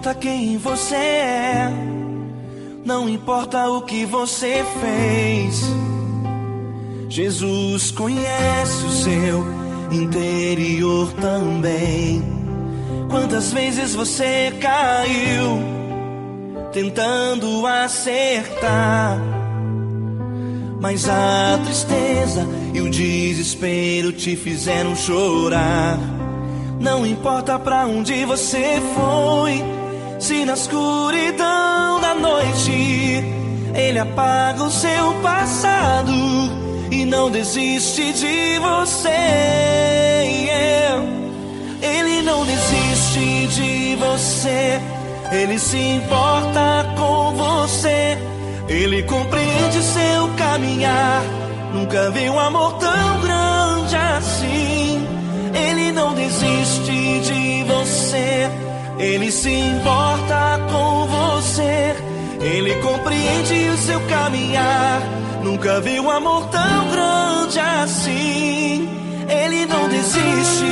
importa quem você é, não importa o que você fez. Jesus conhece o seu interior também. Quantas vezes você caiu tentando acertar, mas a tristeza e o desespero te fizeram chorar. Não importa pra onde você foi, se na escuridão da noite Ele apaga o seu passado e não desiste de você. Ele não desiste de você, Ele se importa com você. Ele compreende seu caminhar, nunca vi um amor tão grande assim. Ele não desiste de você, Ele se importa com você. Ele compreende o seu caminhar, nunca vi um amor tão grande assim. Ele não desiste.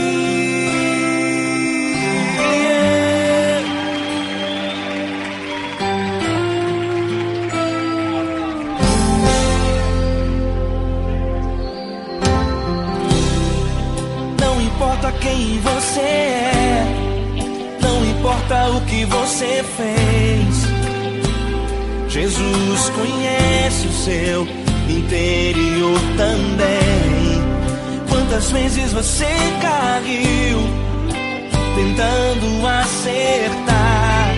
Não importa quem você é, não importa o que você fez. Jesus conhece o seu interior também. Quantas vezes você caiu tentando acertar,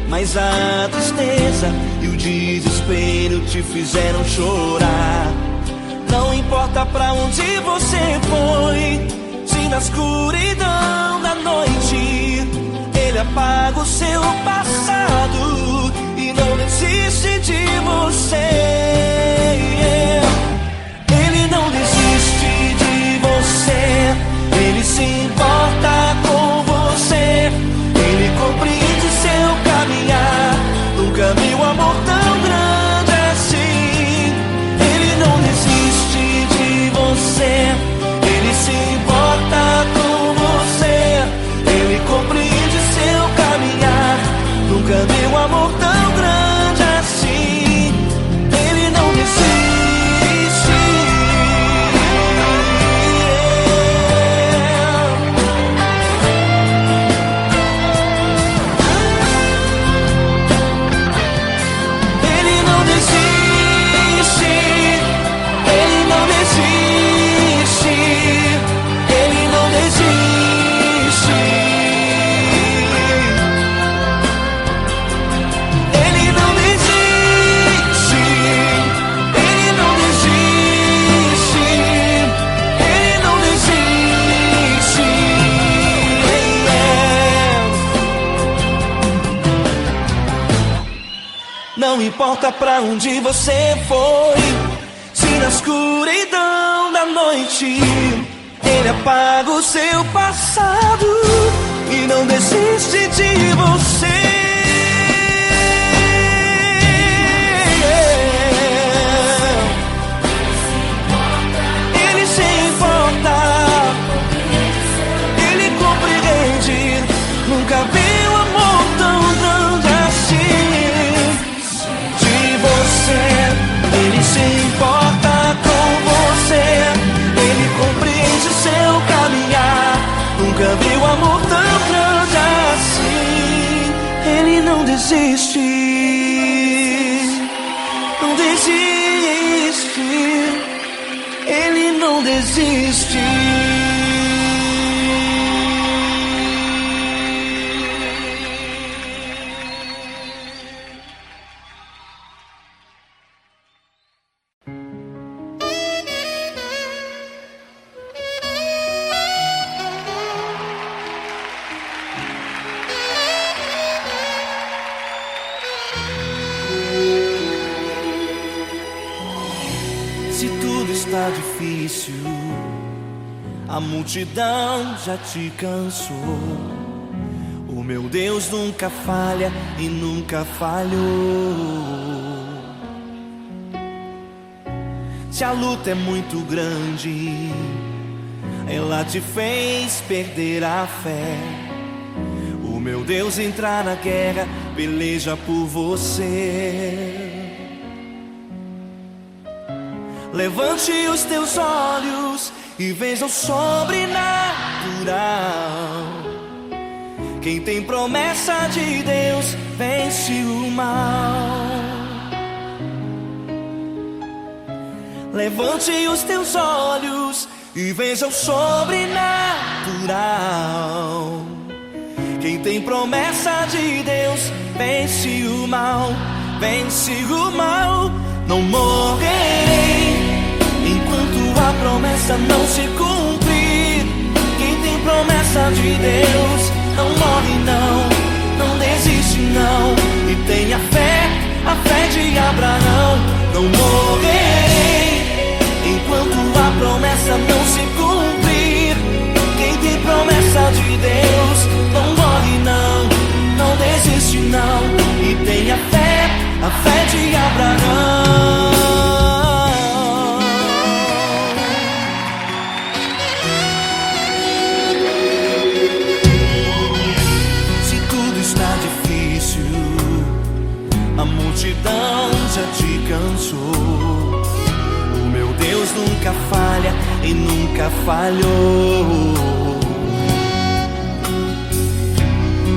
mas a tristeza e o desespero te fizeram chorar. Não importa pra onde você foi, se na escuridão da noite Ele apaga o seu passado e não desiste de você. Ele não desiste de você, Ele se importa com você. Ele compreende seu caminhar, nunca vi um amor tão grande assim. Ele não desiste de você, Ele se importa com você. Ele compreende seu caminhar, nunca vi um amor tão grande assim. Ele não desiste. Ele não desiste. Ele não desiste. Ele não desiste. Ele não desiste. Ele não desiste. Ele não desiste. Não importa pra onde você foi, se na escuridão da noite Ele apaga o seu passado e não desiste de você. Ele se importa, Ele compreende, nunca vi um amor tão grande assim. De você, Ele se importa com você. Ele compreende seu caminhar, nunca vi um amor tão grande assim. Ele não desiste, não desiste. Ele não desiste. Se tudo está difícil, a multidão já te cansou. O meu Deus nunca falha e nunca falhou. Se a luta é muito grande, ela te fez perder a fé. O meu Deus entrar na guerra, peleja por você. Levante os teus olhos e veja o sobrenatural. Quem tem promessa de Deus vence o mal. Levante os teus olhos e veja o sobrenatural. Quem tem promessa de Deus vence o mal, vence o mal. Não morrerei enquanto a promessa não se cumprir. Quem tem promessa de Deus não morre não, não desiste não. E tenha fé, a fé de Abraão. Não morrerei enquanto a promessa não se cumprir. Quem tem promessa de Deus não morre não, não desiste não. E tenha fé, a fé de Abraão. Se tudo está difícil, a multidão já te cansou. O meu Deus nunca falha e nunca falhou.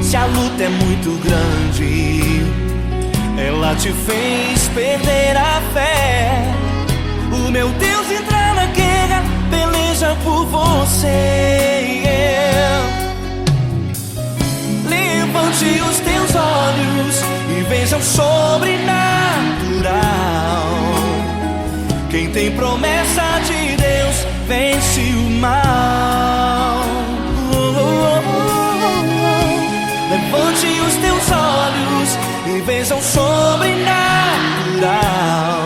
Se a luta é muito grande, ela te fez perder a fé. O meu Deus entra na guerra, peleja por você. Levante os teus olhos e veja o sobrenatural. Quem tem promessa de Deus vence o mal. Levante os teus olhos e veja o sobrenatural.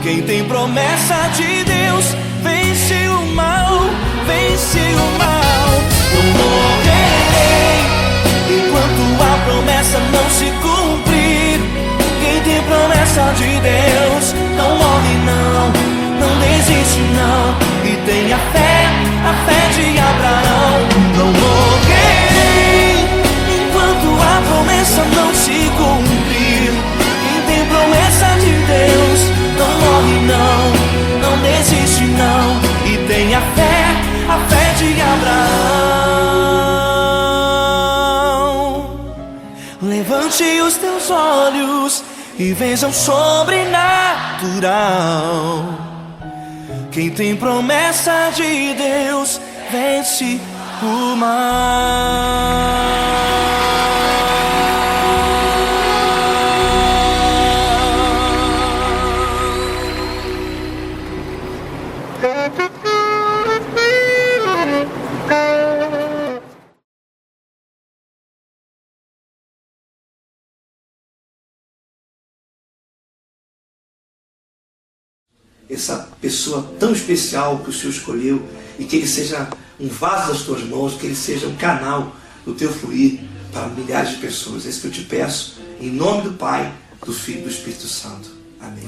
Quem tem promessa de Deus vence o mal, vence o mal. Não morrerei enquanto a promessa não se cumprir. Quem tem promessa de Deus não morre não, não desiste não. E tenha fé, a fé de Abraão. Não morrerei enquanto a promessa não se cumprir. Quem tem promessa de Deus não morre não, não desiste não. E tenha fé, a fé de Abraão. Levante os teus olhos e veja o sobrenatural. Quem tem promessa de Deus vence o mal. Essa pessoa tão especial que o Senhor escolheu, e que ele seja um vaso das tuas mãos, que ele seja um canal do teu fluir para milhares de pessoas. É isso que eu te peço, em nome do Pai, do Filho e do Espírito Santo. Amém.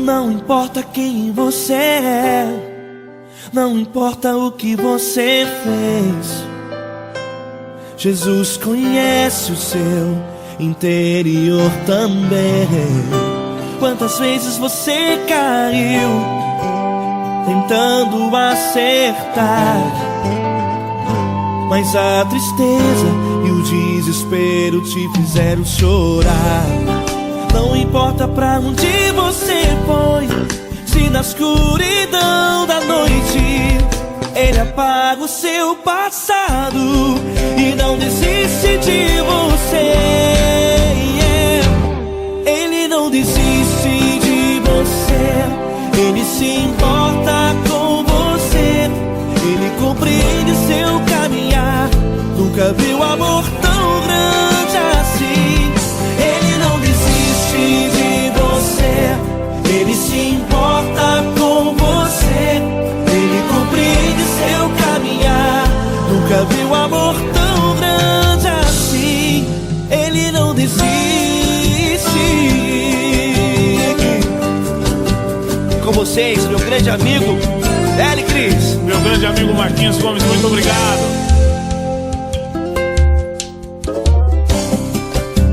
Não importa quem você é, não importa o que você fez, Jesus conhece o seu interior também. Quantas vezes você caiu tentando acertar, mas a tristeza e o desespero te fizeram chorar. Não importa pra onde você foi, se na escuridão da noite Ele apaga o seu passado e não desiste de você. Ele não desiste de você, Ele se importa com você. Ele compreende seu caminhar, nunca nunca vi um amor tão grande assim. Ele não desiste de você, ele se importa com você, ele compreende seu caminhar. Nunca vi um amor tão grande assim. Ele não desiste. Com vocês, meu grande amigo L. Cris. Meu grande amigo Marquinhos Gomes, muito obrigado.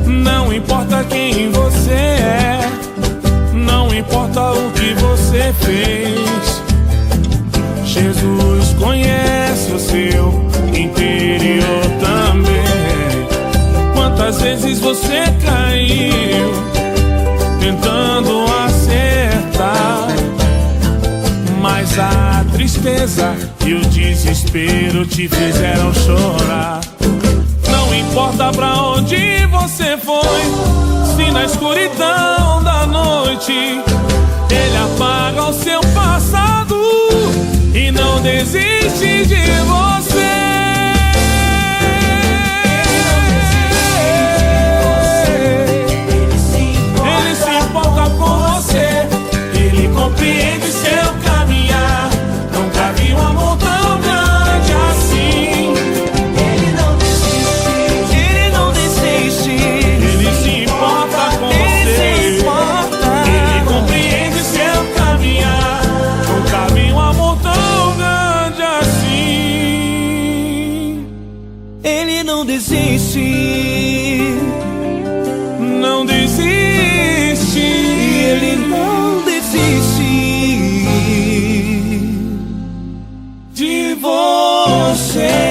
Não importa quem você é, não importa o que você fez, Jesus conhece o seu interior também. Quantas vezes você caiu tentando acertar, mas a tristeza e o desespero te fizeram chorar. Não importa pra onde você foi, se na escuridão da noite ele apaga o seu passado e não desiste de você. Ele se importa com você, ele compreende seu caminhar. Nunca vi um amor tão grande assim. Ele não desiste, ele não desiste. Ele se importa com você, ele compreende seu caminhar. Nunca vi um amor tão grande assim. Ele não desiste, não desiste. ele não desiste de você.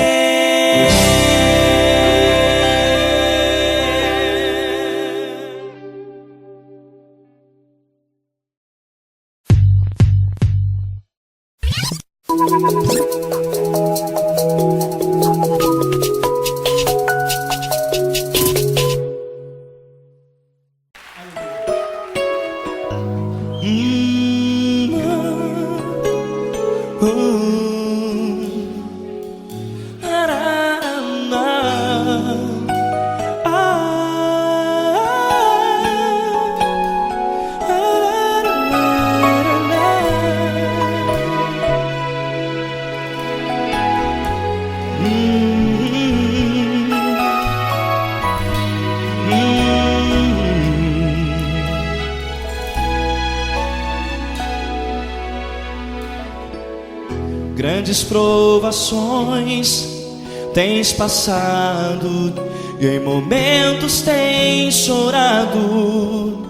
Grandes provações tens passado e em momentos tens chorado,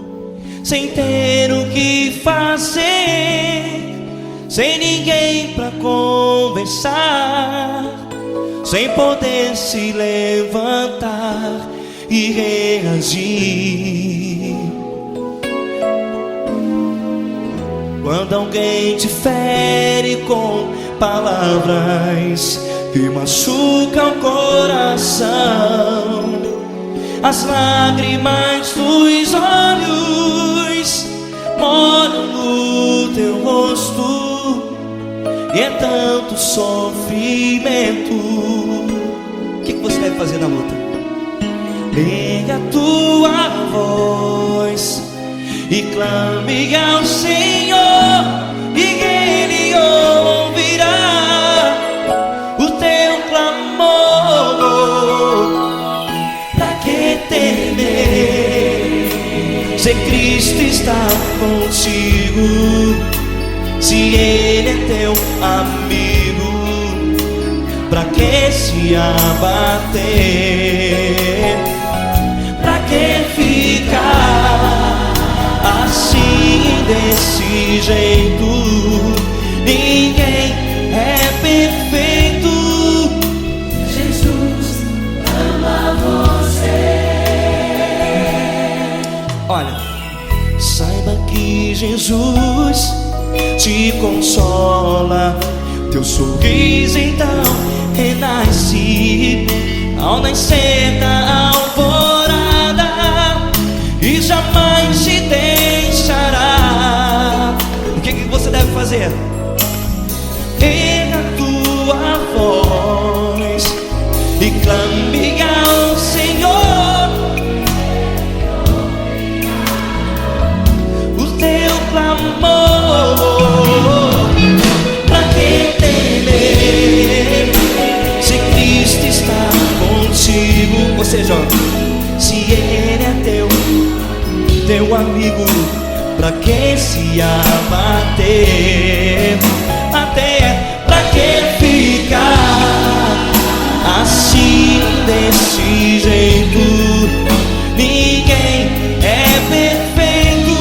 sem ter o que fazer, sem ninguém pra conversar, sem poder se levantar e reagir. Quando alguém te fere com palavras que machucam o coração, as lágrimas dos olhos molham no teu rosto, e é tanto sofrimento. O que você deve fazer na luta? Liga a tua voz e clame ao Senhor, e Ele ouvirá o teu clamor. Pra que temer, se Cristo está contigo, se Ele é teu amigo? Pra que se abater? Pra que ficar assim, desse jeito? Ninguém é perfeito. Jesus ama você. Olha, saiba que Jesus te consola. Teu sorriso então renasce ao nascer da alvorada, e jamais te deixará. O que você deve fazer? Erga a tua voz e clama Se ele é teu amigo, pra que se abater? Até pra que ficar assim desse jeito? Ninguém é perfeito.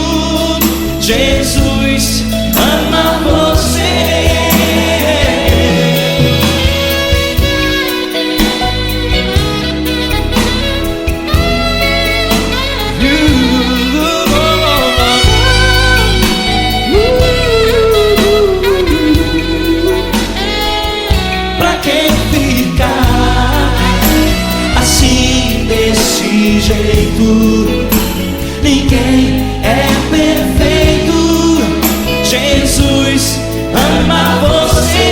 Jesus ama você. Pra que ficar assim desse jeito? Ninguém é perfeito. Jesus ama você.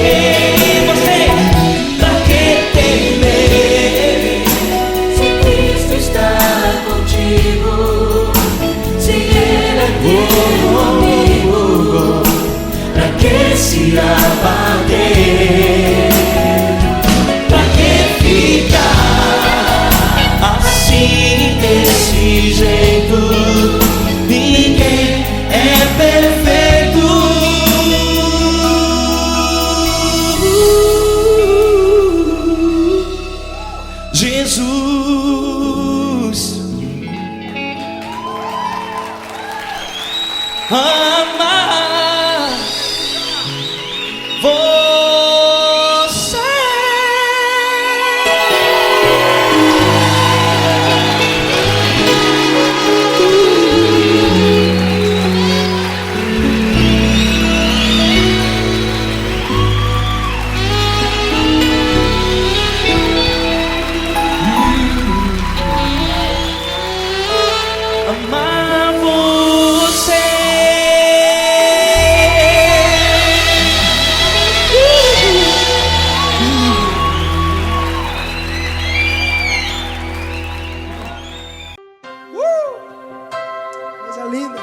Pra que temer? Se Cristo está contigo, se Ele é teu amigo, pra que se abater? Pra que ficar assim desse jeito? Ninguém é perfeito. Jesus ama você. Amar você. Coisa linda.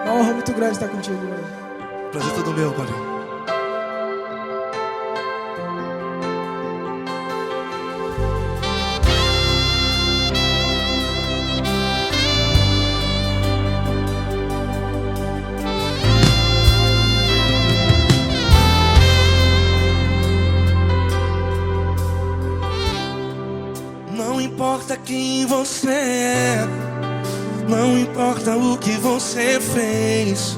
Uma honra muito grande estar contigo, mano. Prazer todo meu, Paulinho. Não importa quem você é, não importa o que você fez,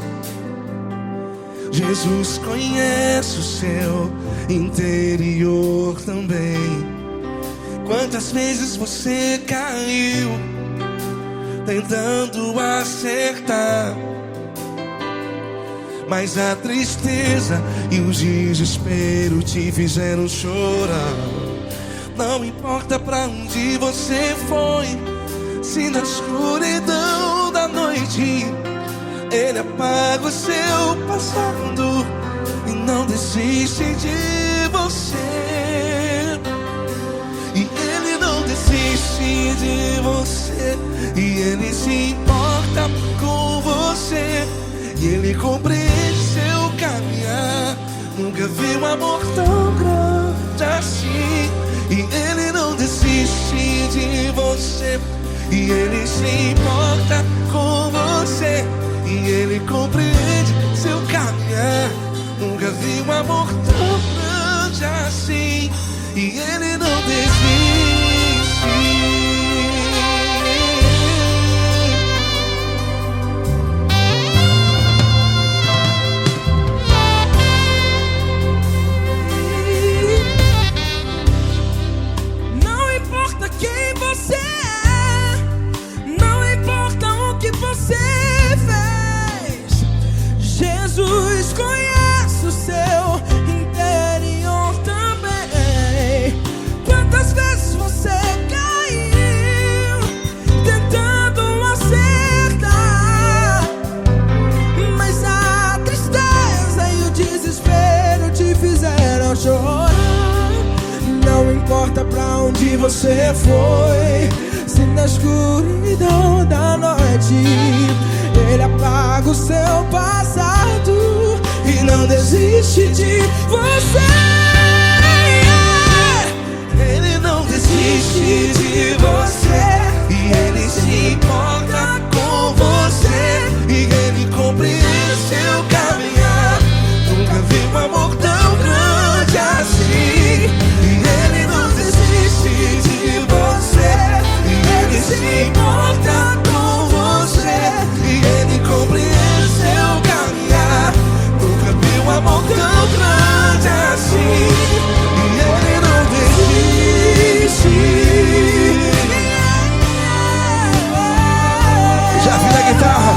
Jesus conhece o seu interior também. Quantas vezes você caiu tentando acertar, mas a tristeza e o desespero te fizeram chorar. Não importa pra onde você foi, se na escuridão da noite Ele apaga o seu passado e não desiste de você. E Ele não desiste de você, e Ele se importa com você, e Ele compreende seu caminhar. Nunca vi um amor tão grande assim. E Ele não desiste de você, e Ele se importa com você, e Ele compreende seu caminhar. Nunca vi um amor tão grande assim. E Ele não desiste. Jesus conhece o seu interior também. Quantas vezes você caiu tentando acertar, mas a tristeza e o desespero te fizeram chorar. Não importa pra onde você foi, se na escuridão da noite Ele apaga o seu passado e não desiste de você. Ele não desiste desiste de você. E Ele se importa com você. E Ele compreende seu caminhar. Nunca vi um amor tão grande assim. E Ele não desiste de você. E Ele se importa com você. E Ele compreende seu caminhar. Nunca vi um amor tão grande assim. E Ele não desiste. Já vi a guitarra.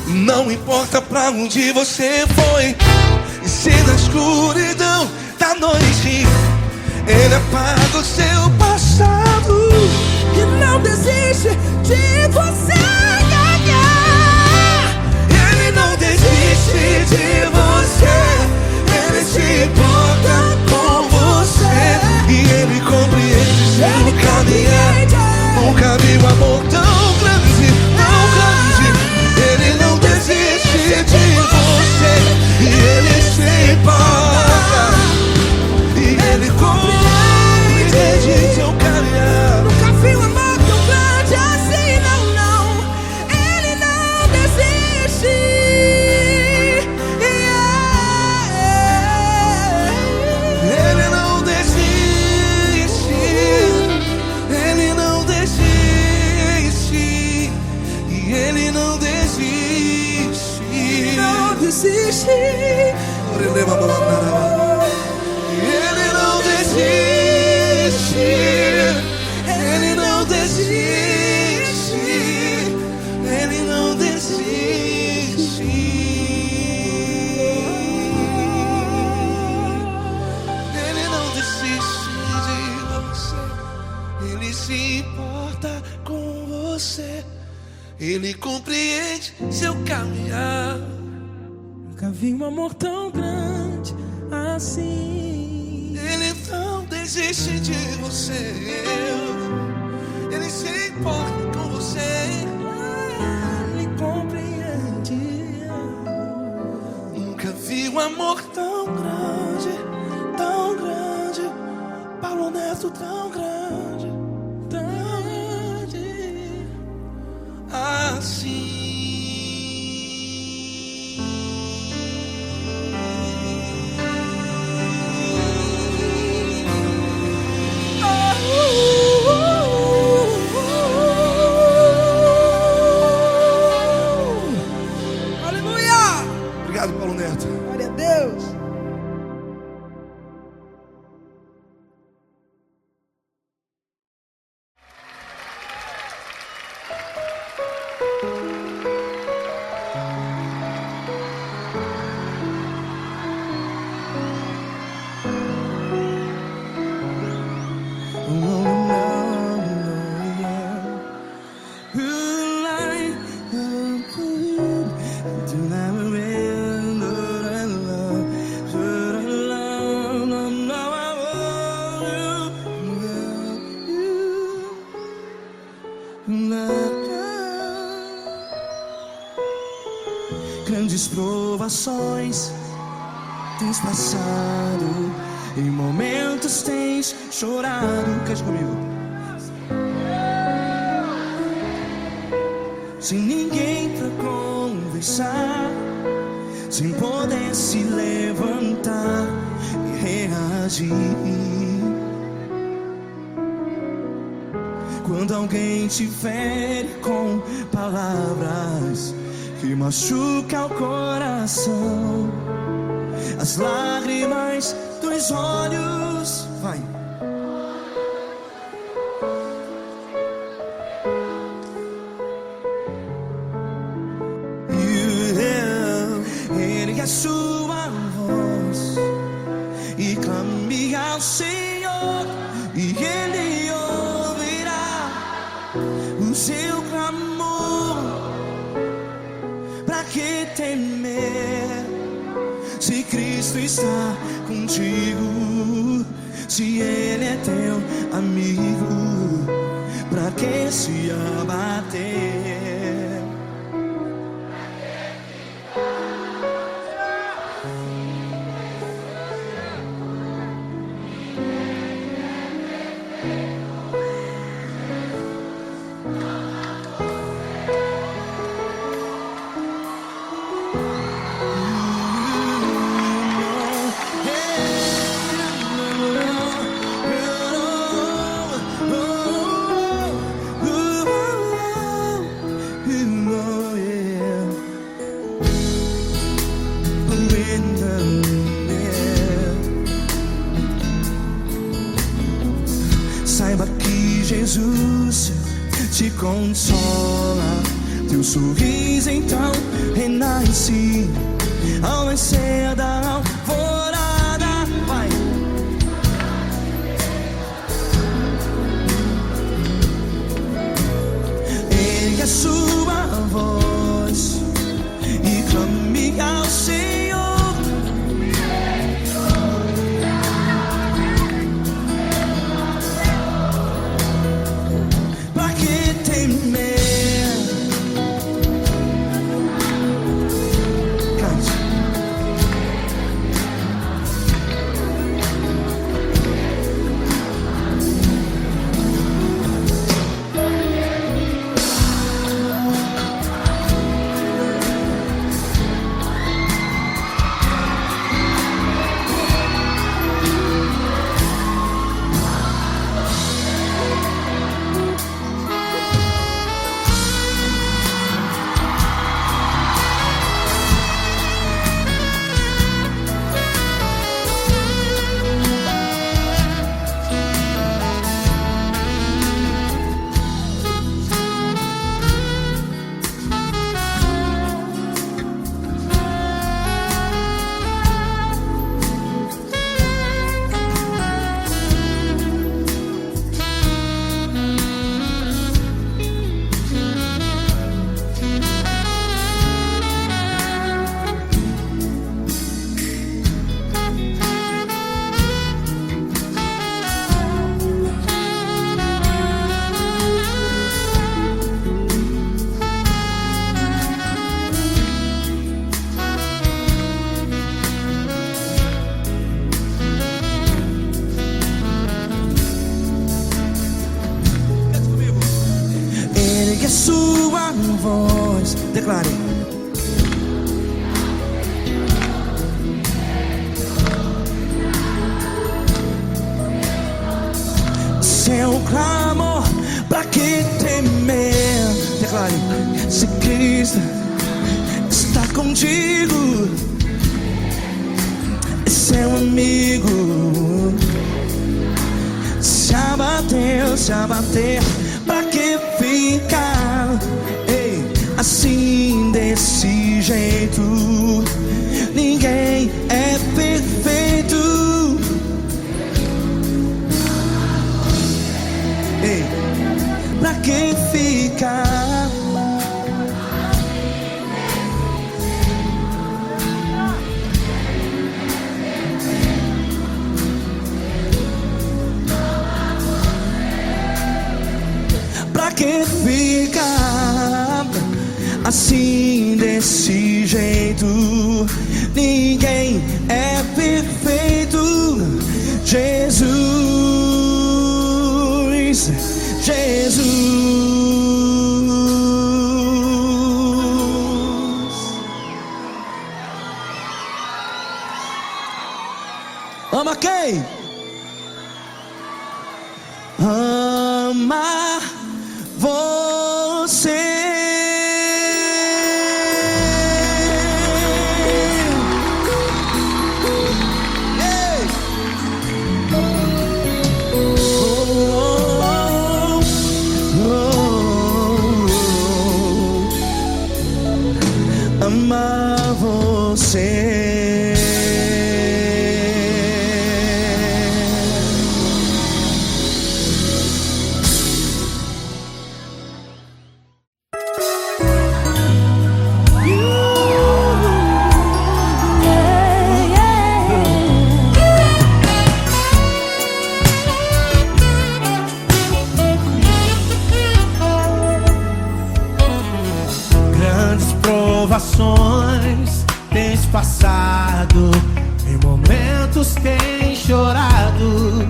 Não importa pra onde você foi, e se na escuridão da noite Ele apaga o seu passado e não desiste de você. Ele não desiste de você. Ele se importa com você. E Ele compreende seu caminhar. Nunca vi um amor tão grande, tão grande. Ele não desiste de você. E Ele se importa. E Ele compreende seu caminhar. Nunca vi um amor tão grande assim, não, não. Ele não desiste. Ele não desiste. Ele não desiste. E Ele não desiste. Não desiste. Ele não desiste. Ele não desiste. Ele não desiste. Ele não desiste de você. Ele se importa com você. Ele compreende seu caminhar. Nunca vi um amor tão grande assim. Ele não desiste de você. Ele se importa com você. Ele compreende. Nunca vi um amor tão grande, tão grande. Paulo Neto tão grande, tão grande assim. Obrigado, Paulo Neto. Glória a Deus. Grandes provações tens passado, em momentos tens chorado. Cante comigo. Sem ninguém pra conversar, sem poder se levantar e reagir. Quando alguém te fere com palavras que machuca o coração, as lágrimas dos olhos. Vai. Ele é sua voz e clame ao Senhor, e Ele ouvirá o seu clamor. Pra que temer, se Cristo está contigo? Se Ele é teu amigo, pra que se abater? Saiba que Jesus te consola, teu sorriso então renasce ao nascer da alvorada. Vai. Ele é sua voz e clame ao Senhor. Pra que temer? Ergue a sua voz, declare. Seu clamor, pra que temer? Declare. Se Cristo está contigo, é seu amigo. Se abater, pra que ficar, ei, assim desse jeito? Ninguém é perfeito. Ei, pra que ficar? Pra que ficar assim desse jeito? Ninguém é perfeito. Jesus, Jesus. Ama quem? Ama você. situações tens passado, em momentos tens chorado,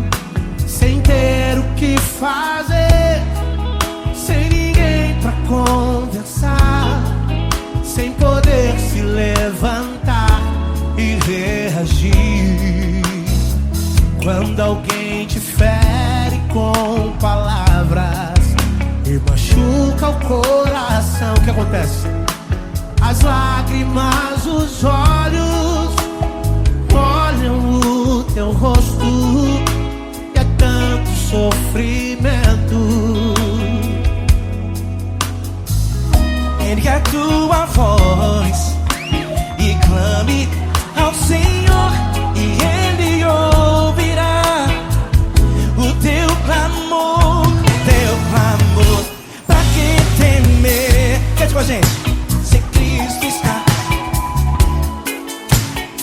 sem ter o que fazer, sem ninguém pra conversar, sem poder se levantar e reagir. Quando alguém te fere com palavras e machuca o coração, o que acontece? As lágrimas, os olhos olham o teu rosto e é tanto sofrimento. Ergue a tua voz e clame ao Senhor, e Ele ouvirá o teu clamor, pra que temer? Cante com a gente. Se Cristo está,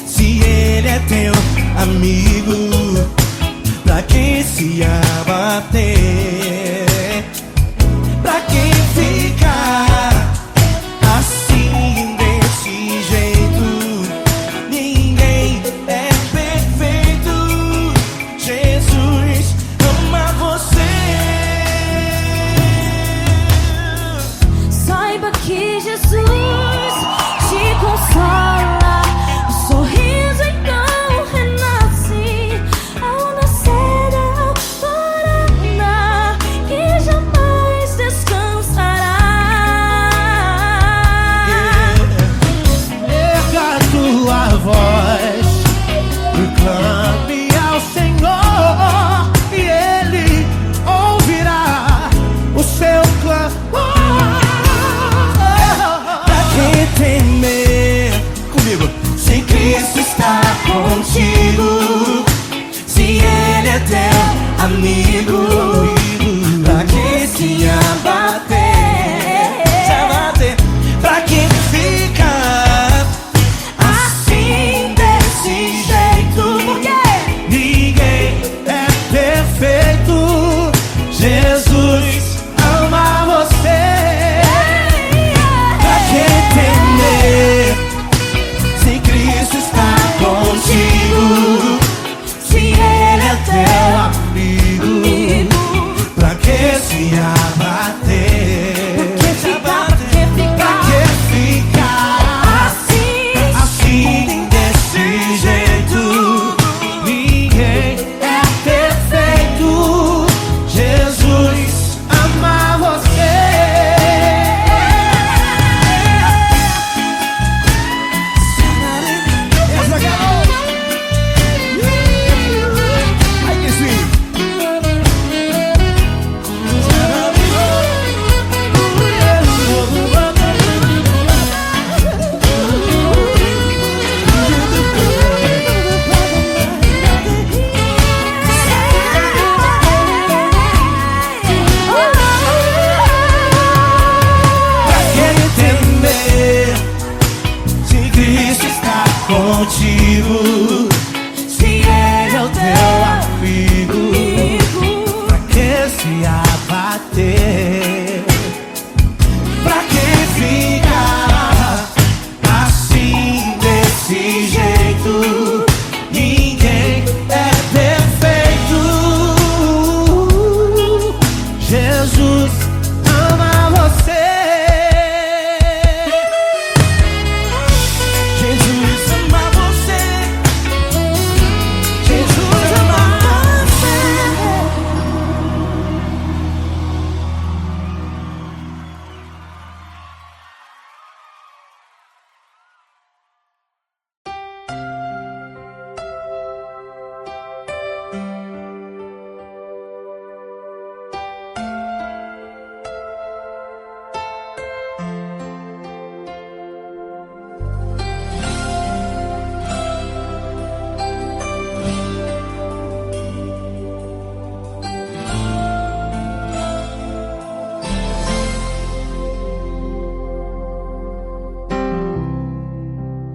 se Ele é teu amigo, pra que se abater? Pra que ficar assim desse jeito? Ninguém é perfeito. Jesus ama você. Saiba que Jesus te consola. O sorriso então renasce ao nascer da alvorada, que jamais descansará. Erga a tua voz e clame ao Senhor, e Ele ouvirá o seu clamor. Pra que temer? Comigo. Se Cristo está contigo, se Ele é teu amigo, pra que se abater? Pra que ficar assim desse jeito? Porque Ninguém é perfeito. Jesus ama você. Pra que temer? Se Cristo está contigo, se Ele é teu amigo, pra que se abater? Pra que ficar assim desse jeito? Ninguém é perfeito. Jesus ama você. Essa garota. Ai, que sweet. Pra que temer? Se Cristo está contigo, se Ele é o teu amigo, pra que se abater? Pra que ficar assim desse jeito? Ninguém é perfeito. Jesus ama você. Jesus ama você. Jesus ama você.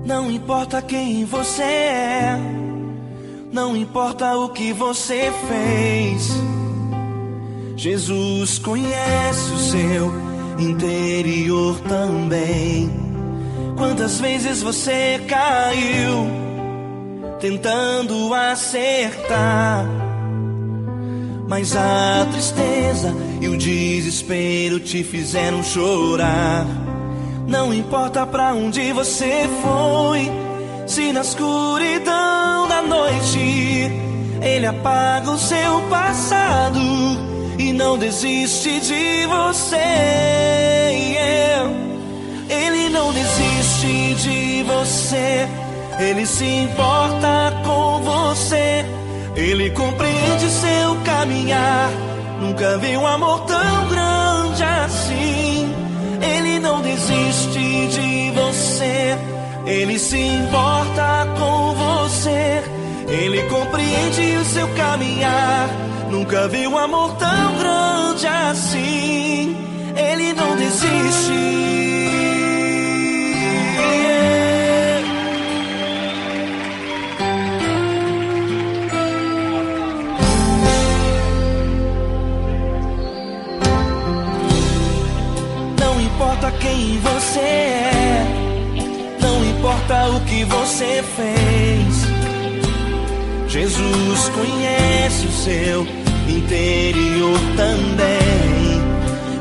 Não importa quem você é, não importa o que você fez, Jesus conhece o seu interior também. Quantas vezes você caiu tentando acertar, mas a tristeza e o desespero te fizeram chorar. Não importa pra onde você foi, se na escuridão da noite ele apaga o seu passado e não desiste de você. Ele não desiste de você, ele se importa com você, ele compreende seu caminhar. Nunca vi um amor tão grande assim. Ele não desiste de você, ele se importa com você, ele compreende o seu caminhar. Nunca vi um amor tão grande assim. Ele não desiste. Não importa quem você é, não importa o que você fez, Jesus conhece o seu interior também.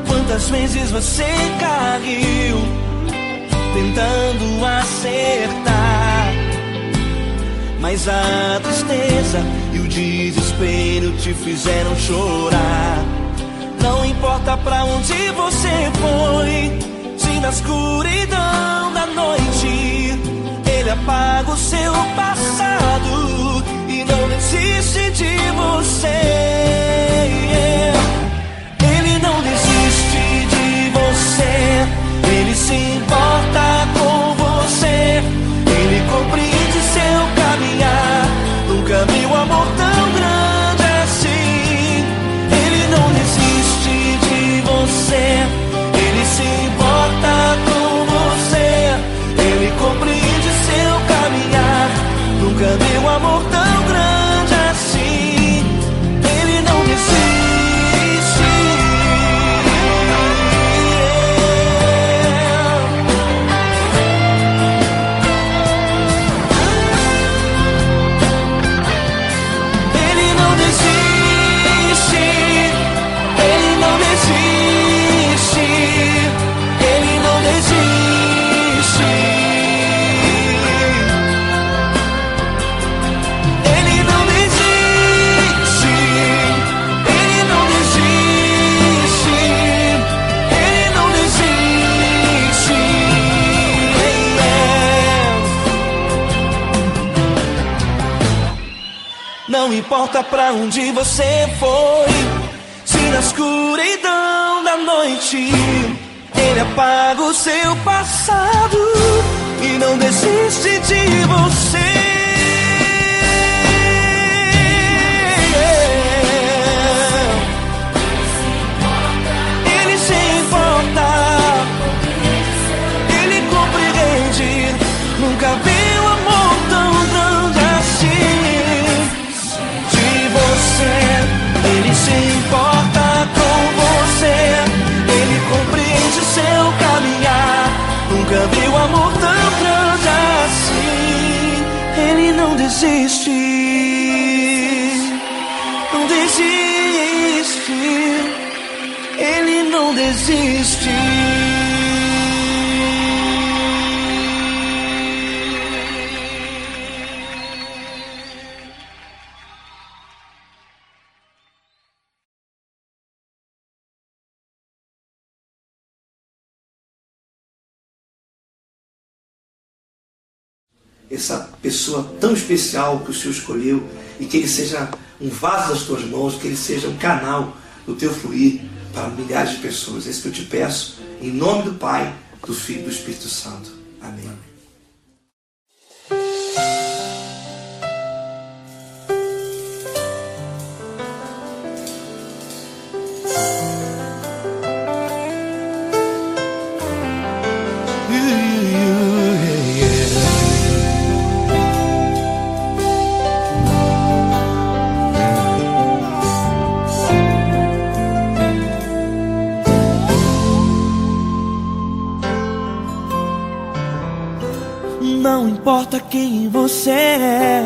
Quantas vezes você caiu tentando acertar, mas a tristeza e o desespero te fizeram chorar. Não importa pra onde você foi, se na escuridão da noite ele apaga o seu passado e não desiste de você. Ele não desiste de você, ele se importa com você, ele compreende seu caminhar. Nunca vi um amor tão grande assim. Ele não desiste de você, ele se importa com você, ele compreende seu caminhar. Nunca vi um amor tão grande assim. Ele não desiste. Ele não desiste. Ele não desiste. Ele não desiste. Ele não desiste. Ele não desiste. Ele não desiste. Não importa pra onde você foi, se na escuridão da noite ele apaga o seu passado e não desiste de você. Ele se importa, ele compreende. Nunca vi um amor tão grande assim. De você, ele se importa com você, ele compreende seu caminhar. Nunca vi um amor tão grande assim. Ele não desiste, não desiste. Ele não desiste. Essa pessoa tão especial que o Senhor escolheu, e que ele seja um vaso das tuas mãos, que ele seja um canal do teu fluir para milhares de pessoas. É isso que eu te peço, em nome do Pai, do Filho e do Espírito Santo. Amém. importa quem você é,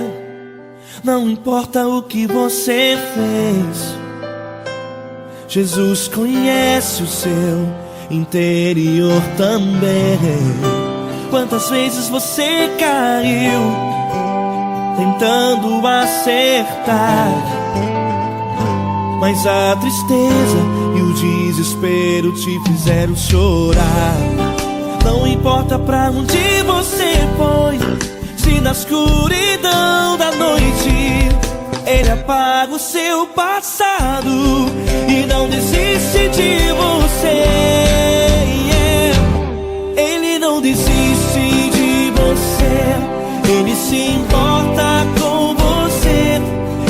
não importa o que você fez, Jesus conhece o seu interior também. Quantas vezes você caiu tentando acertar, mas a tristeza e o desespero te fizeram chorar. Não importa pra onde você foi, se na escuridão da noite Ele apaga o seu passado e não desiste de você. Ele não desiste de você, Ele se importa com você,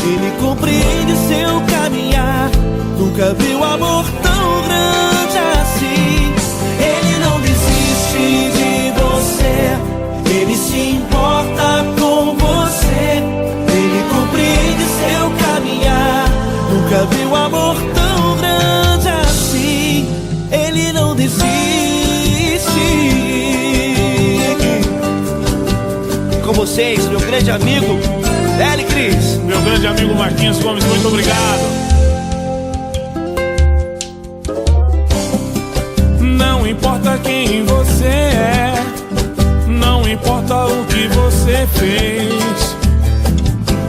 Ele compreende seu caminhar. Nunca viu amor tão grande assim. Ele não desiste de você, Ele se importa com você, Ele compreende seu caminhar. Nunca viu amor tão grande assim. Ele não desiste. Com vocês, meu grande amigo L. Cris. Meu grande amigo Marquinhos Gomes, muito obrigado. Não importa quem você é, não importa o que você fez,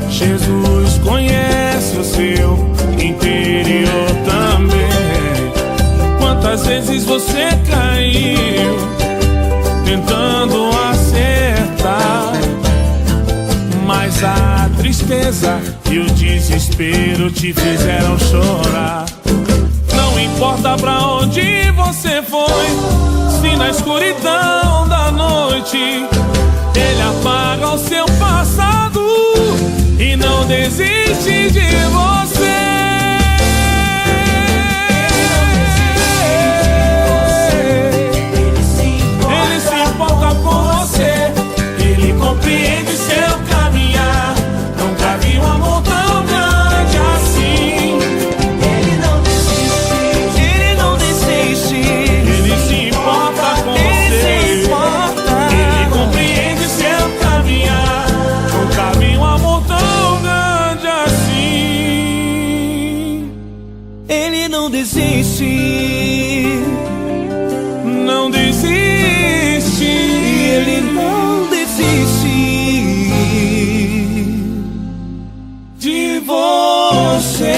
Jesus conhece o seu interior também. Quantas vezes você caiu tentando acertar, mas a tristeza e o desespero te fizeram chorar. Não importa pra onde você foi, se na escuridão da noite Ele apaga o seu passado e não desiste de você. Ele se importa com você, Ele compreende seu caminhar. Nunca vi um amor tão grande assim. Ele não desiste, Ele não desiste. Ele se importa com você, Ele compreende seu caminhar. Nunca vi um amor tão grande assim. Ele não desiste, não desiste. Ele não desiste De você.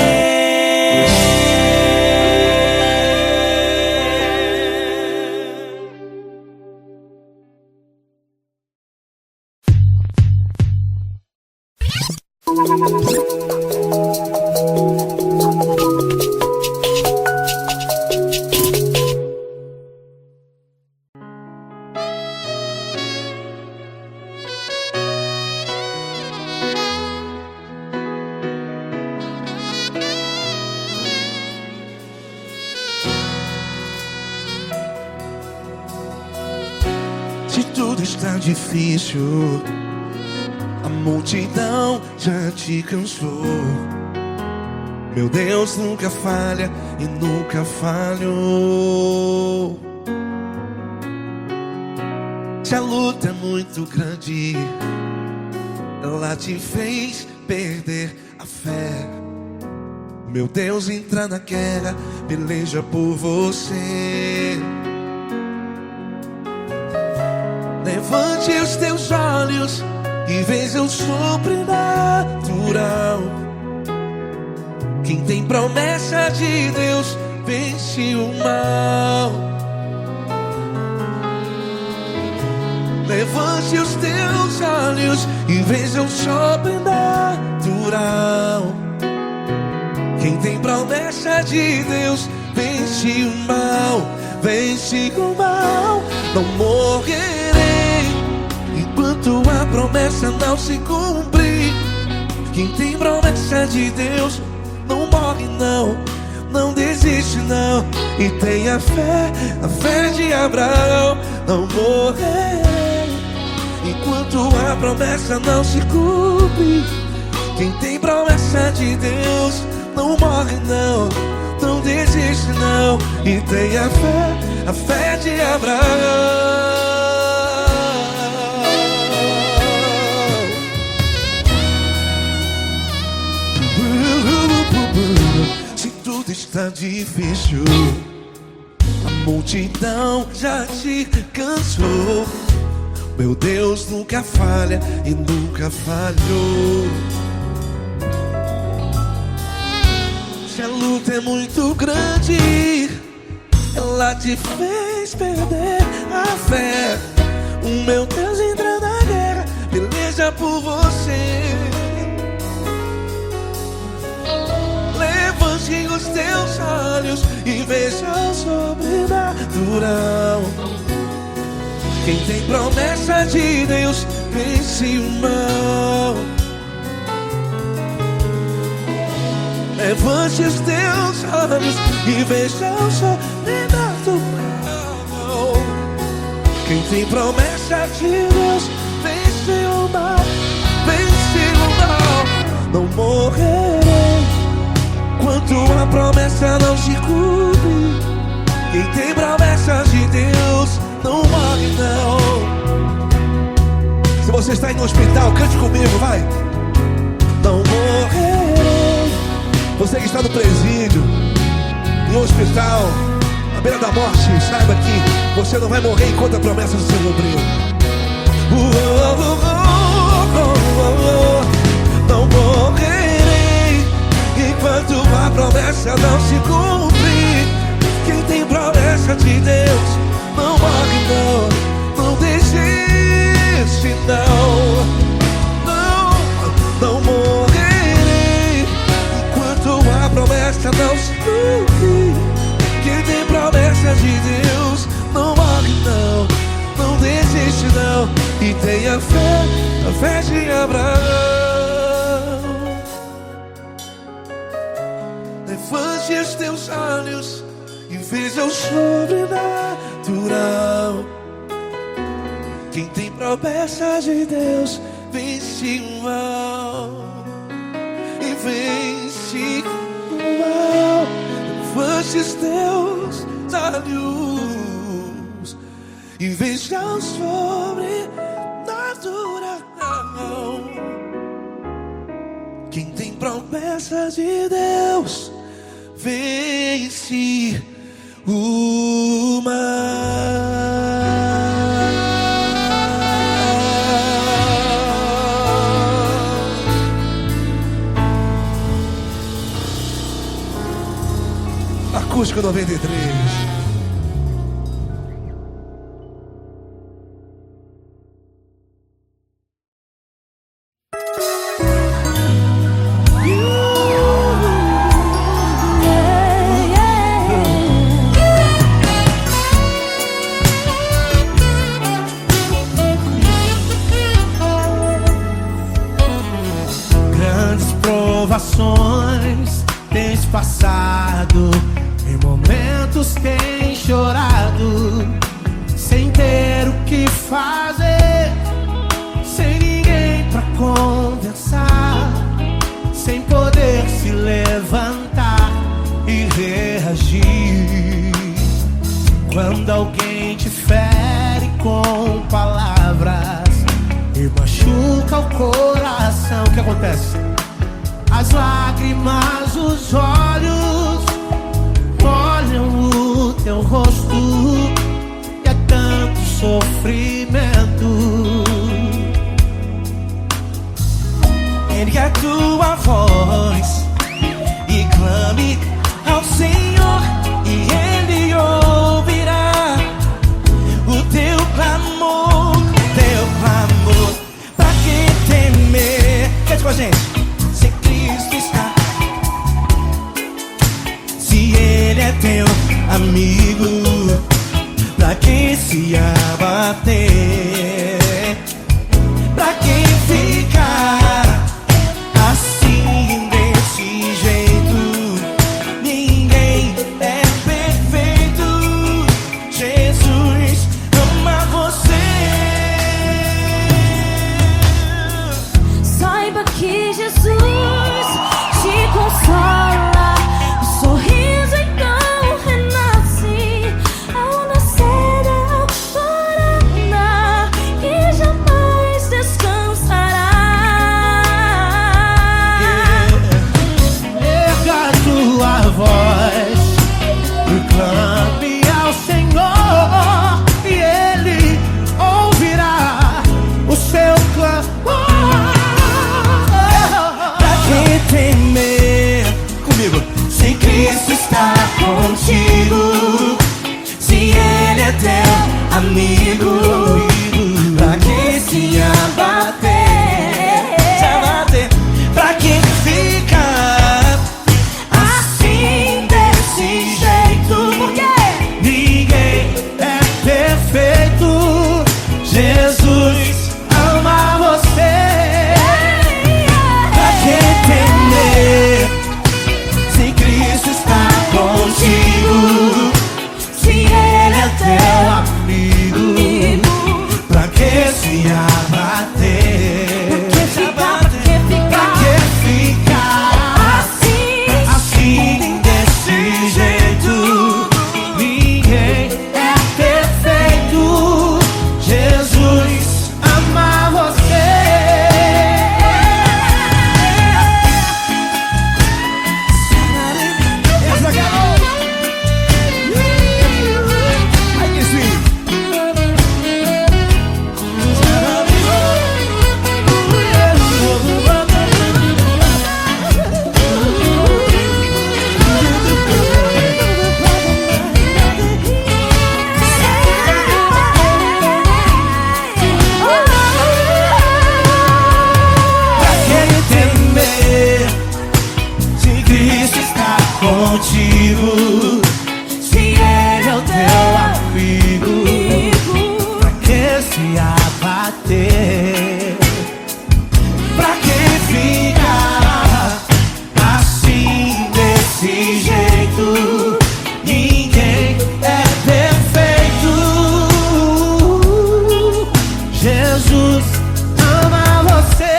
Se tudo está difícil, a multidão já te cansou. Meu Deus nunca falha e nunca falhou. Se a luta é muito grande, ela te fez perder a fé. Meu Deus entra na guerra, peleja por você. Levante os teus olhos e veja o sobrenatural. Quem tem promessa de Deus vence o mal. Levante os teus olhos e veja o sobrenatural. Quem tem promessa de Deus vence o mal. Vence o mal. Não morrerei enquanto a promessa não se cumprir. Quem tem promessa de Deus não morre não, não desiste não. E tenha fé, a fé de Abraão. Não morrerei enquanto a promessa não se cumpre. Quem tem promessa de Deus não morre não, não desiste não. E tenha fé, a fé de Abraão. Se tudo está difícil, a multidão já te cansou. Meu Deus nunca falha e nunca falhou. Se a luta é muito grande, ela te fez perder a fé. O meu Deus entra na guerra, peleja por você. Levante os teus olhos e veja o sobrenatural. Quem tem promessa de Deus vence o mal. Levante os teus olhos e veja o sobrenatural. Quem tem promessa de Deus vence o mal. Vence o mal. Não morrerei enquanto a promessa não se cumpre. Quem tem promessa de Deus não morre não. Se você está aí no hospital, cante comigo, vai. Não morrerei. Você que está no presídio, em um hospital, à beira da morte, saiba que você não vai morrer enquanto a promessa se cumprir. Não morrerei enquanto a promessa não se cumprir. Quem tem promessa de Deus não morre não. Não desiste não. Não morrerei enquanto a promessa não se cumprir. Quem tem promessa de Deus não morre não. Não desiste não. E tenha fé, a fé de Abraão. Levante os teus olhos e veja o sobrenatural. Quem tem promessa de Deus vence o mal. E vence o mal. Levante os teus olhos e veja o sobrenatural. Quem tem promessa de Deus vence o mal. Acústico 93. Provações tens passado, em momentos tens chorado, sem ter o que fazer, sem ninguém pra conversar, sem poder se levantar e reagir. Quando alguém te fere com palavras e machuca o coração, o que acontece? As lágrimas, os olhos molham o teu rosto e é tanto sofrimento. Ergue a tua voz e clame ao Senhor e Ele ouvirá o teu clamor, pra que temer? Cante com a gente. Ele é teu amigo, pra quem se abater, pra quem ficar assim desse jeito. Ninguém é perfeito, Jesus ama você. Saiba que Jesus te consola. O sorriso então renasce ao nascer da alvorada. contigo. Se ele é o teu amigo, pra que se abater? Pra que ficar assim, desse jeito? Ninguém é perfeito. Jesus ama você.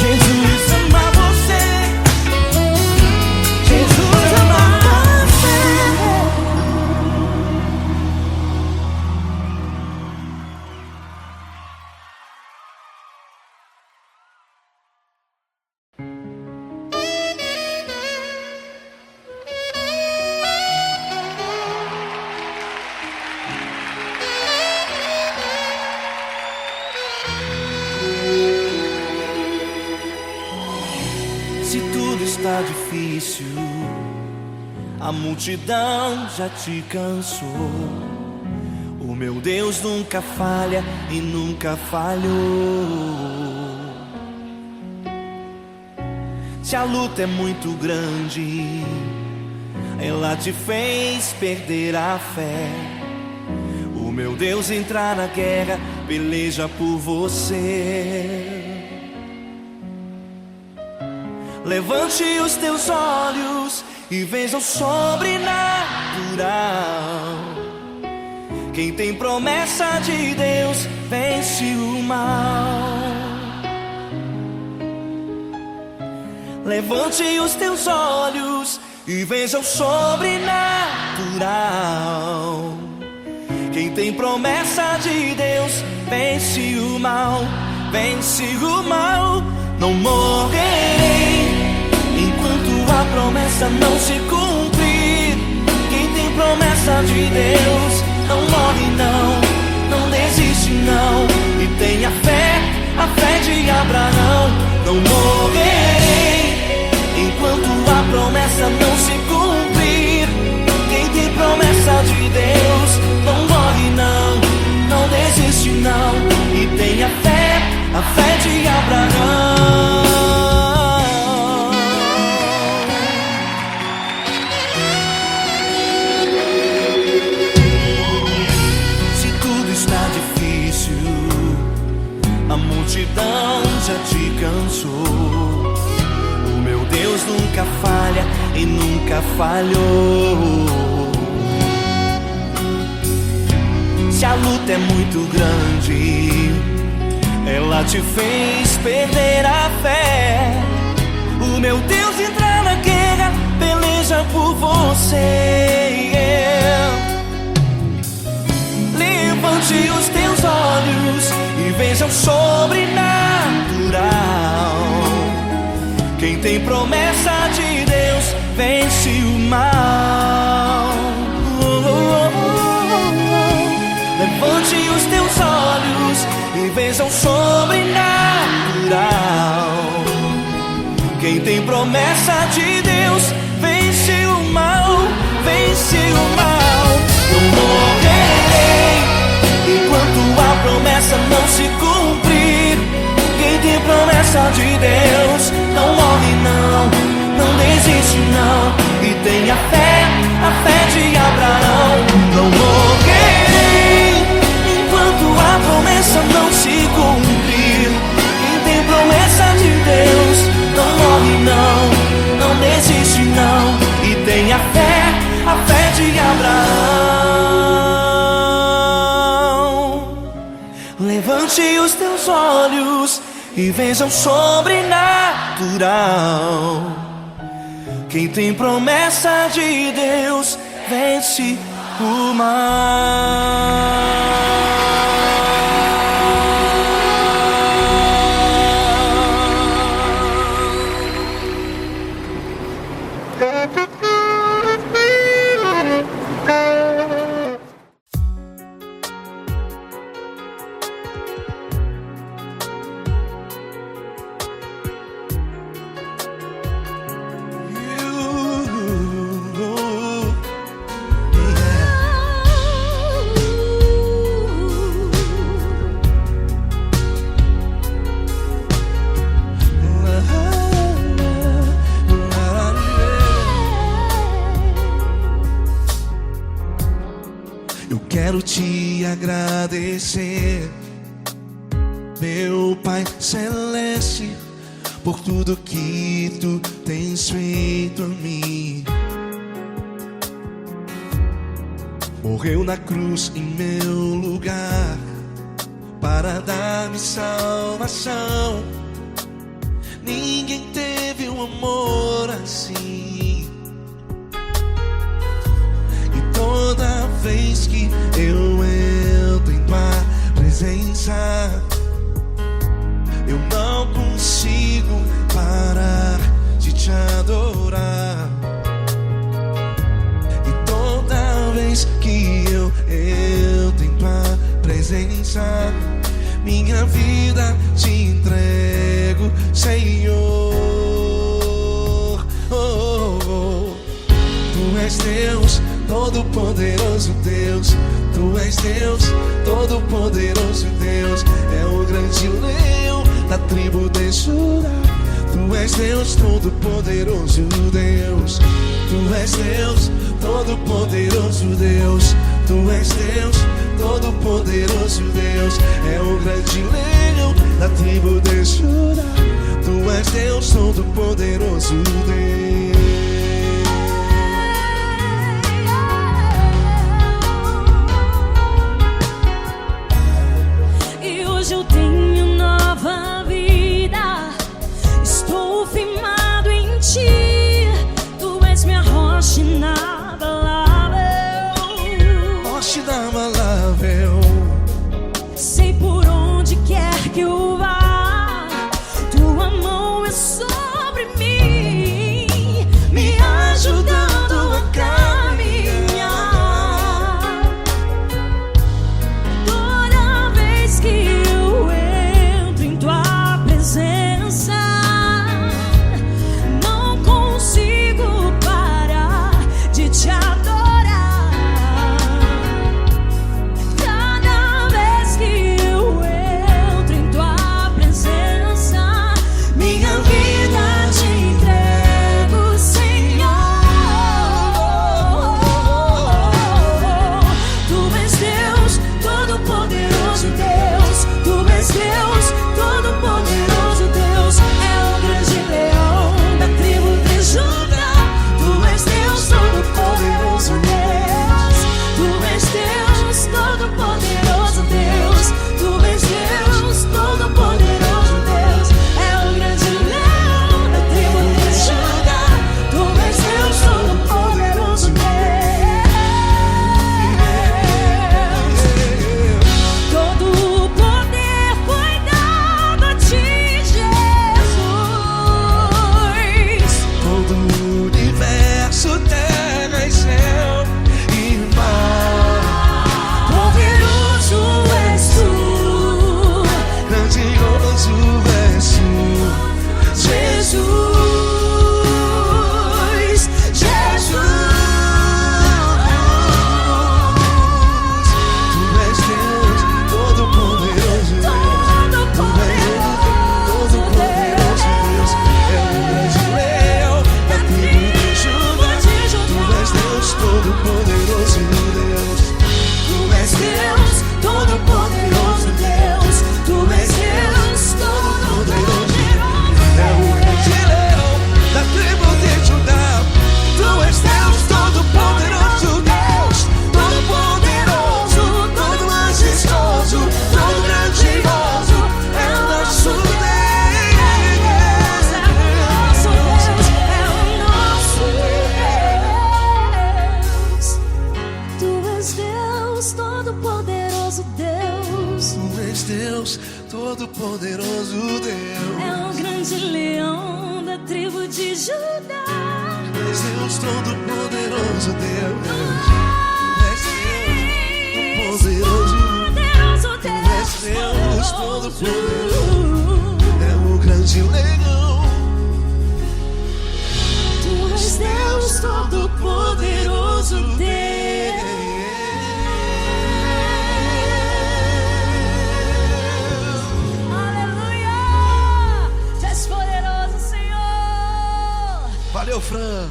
Jesus ama você. Jesus ama você. Se tudo está difícil, a multidão já te cansou. O meu Deus nunca falha e nunca falhou. Se a luta é muito grande, ela te fez perder a fé. O meu Deus entrar na guerra, peleja por você. Levante os teus olhos e veja o sobrenatural. Quem tem promessa de Deus vence o mal. Levante os teus olhos e veja o sobrenatural. Quem tem promessa de Deus vence o mal. Vence o mal. Não morrerei enquanto a promessa não se cumprir. Quem tem promessa de Deus não morre não, não desiste não. E tenha fé, a fé de Abraão. Não morrerei enquanto a promessa não se cumprir. Quem tem promessa de Deus não morre não, não desiste não. E tenha fé, a fé de Abraão. A multidão já te cansou. O meu Deus nunca falha e nunca falhou. Se a luta é muito grande, ela te fez perder a fé. O meu Deus entrar na guerra, peleja por você. Levante os teus olhos e veja o sobrenatural. Quem tem promessa de Deus vence o mal. Levante os teus olhos e veja o sobrenatural. Quem tem promessa de Deus vence o mal. Vence o mal. Não morrerei enquanto a promessa não se cumprir. Quem tem promessa de Deus não morre não, não desiste não. E tenha fé, a fé de Abraão. Não morrerei enquanto a promessa não se cumprir. Quem tem promessa de Deus não morre não, não desiste não. E tenha fé, a fé de Abraão. Levante os teus olhos e veja o sobrenatural. Quem tem promessa de Deus vence o mal. quero te agradecer, meu Pai Celeste, por tudo que tu tens feito a mim. Morreu na cruz em meu lugar para dar-me salvação. Ninguém teve um amor assim. E toda vez que eu entro em tua presença, eu não consigo parar de te adorar. E toda vez que eu entro em tua presença, minha vida te entrego, Senhor. Tu és Deus, Todo-Poderoso Deus. Tu és Deus, Todo-Poderoso Deus. É o grande leão da tribo de Judá. Tu és Deus, Todo-Poderoso Deus. Tu és Deus, Todo-Poderoso Deus. Tu és Deus, Todo-Poderoso Deus. É o grande leão da tribo de Judá. Tu és Deus, Todo-Poderoso Deus. E hoje eu tenho nova vida, estou firmado em ti. Tu és minha rocha inabalável, Rocha inabalável. sei por onde quer que eu vá, tua mão é sobre mim, me ajudando a caminhar. Toda vez que eu entro em tua presença, não consigo parar de te adorar. Cada vez que eu entro em tua presença, minha vida te entrego, Senhor. Tu és Deus, Todo-Poderoso Deus. Tu és Deus, Todo-Poderoso Deus. É o grande leão da tribo de Judá. Tu és Deus, Todo-Poderoso Deus. Tu és Deus, Todo-Poderoso Deus. Tu és Deus, Todo-Poderoso Deus. É o grande leão da tribo de Judá. Tu és Deus, Todo-Poderoso Deus. Todo o poder foi dado a ti, Jesus. Todo o universo, terra e céu e mar. Poderoso és tu, Grandioso és tu, Jesus. Jesus. Tu és Deus, Todo-Poderoso Deus. Tu és Todo-Poderoso Deus. É o grande leão da tribo de Judá. Tu és Deus, Todo-Poderoso Deus. Tu és Deus, Todo-Poderoso Deus. Tu és Deus, Todo-Poderoso. É o grande leão da tribo de Judá. Tu és Deus, Todo-Poderoso Deus. Todo-Poderoso, todo majestoso, todo grandioso. É o nosso Deus. É o nosso Deus. Tu és Deus, Todo-Poderoso Deus. Tu és Deus, Todo-Poderoso Deus. É o grande leão da tribo de Judá. Tu és Deus, Todo-Poderoso Deus. Tu és Deus, Todo-Poderoso. Poderoso Tu és Deus. Deus, Todo-Poderoso. É o grande leão. Tu és Deus, Todo-Poderoso Deus. Aleluia! Tu és poderoso, Senhor. Valeu, Fran.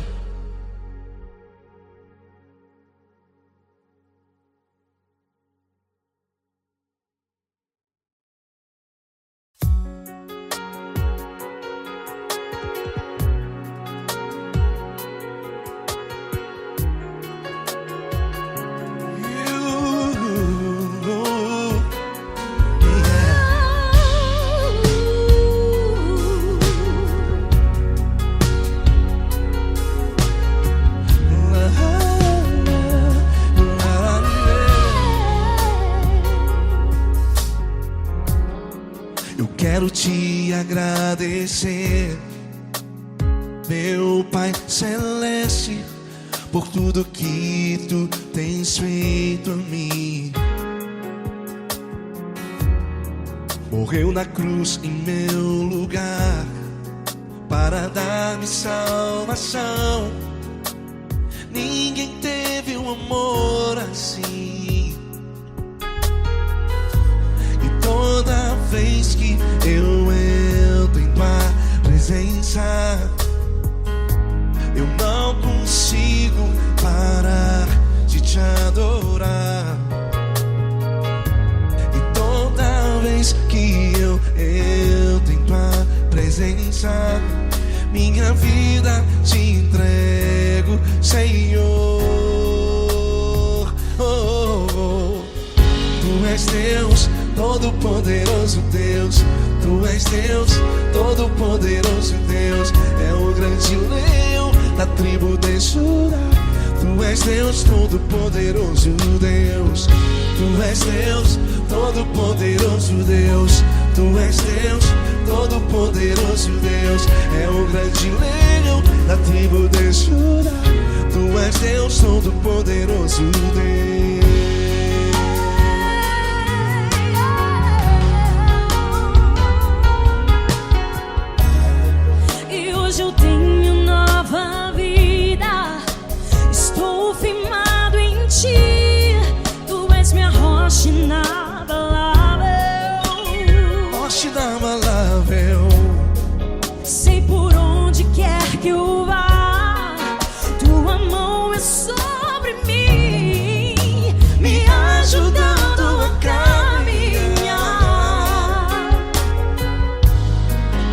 agradecer, meu Pai Celeste, por tudo que Tu tens feito a mim. Morreu na cruz em meu lugar para dar-me salvação. Ninguém teve um amor assim. E toda vez que eu entro em Tua presença, eu não consigo parar de Te adorar. E toda vez que eu entro em Tua presença, minha vida Te entrego, Senhor. Tu és Deus, Todo-Poderoso Deus. Tu és Deus, Todo-Poderoso Deus. É o grande leão da tribo de Judá. Tu és Deus, Todo-Poderoso Deus. Tu és Deus, Todo-Poderoso Deus. Tu és Deus, Todo-Poderoso Deus. É o grande leão da tribo de Judá. Tu és Deus, Todo-Poderoso Deus. E hoje eu tenho nova vida, estou firmado em Ti. Tu és minha rocha inabalável, Rocha inabalável. sei por onde quer que eu vá, Tua mão é sobre mim, me ajudando a caminhar.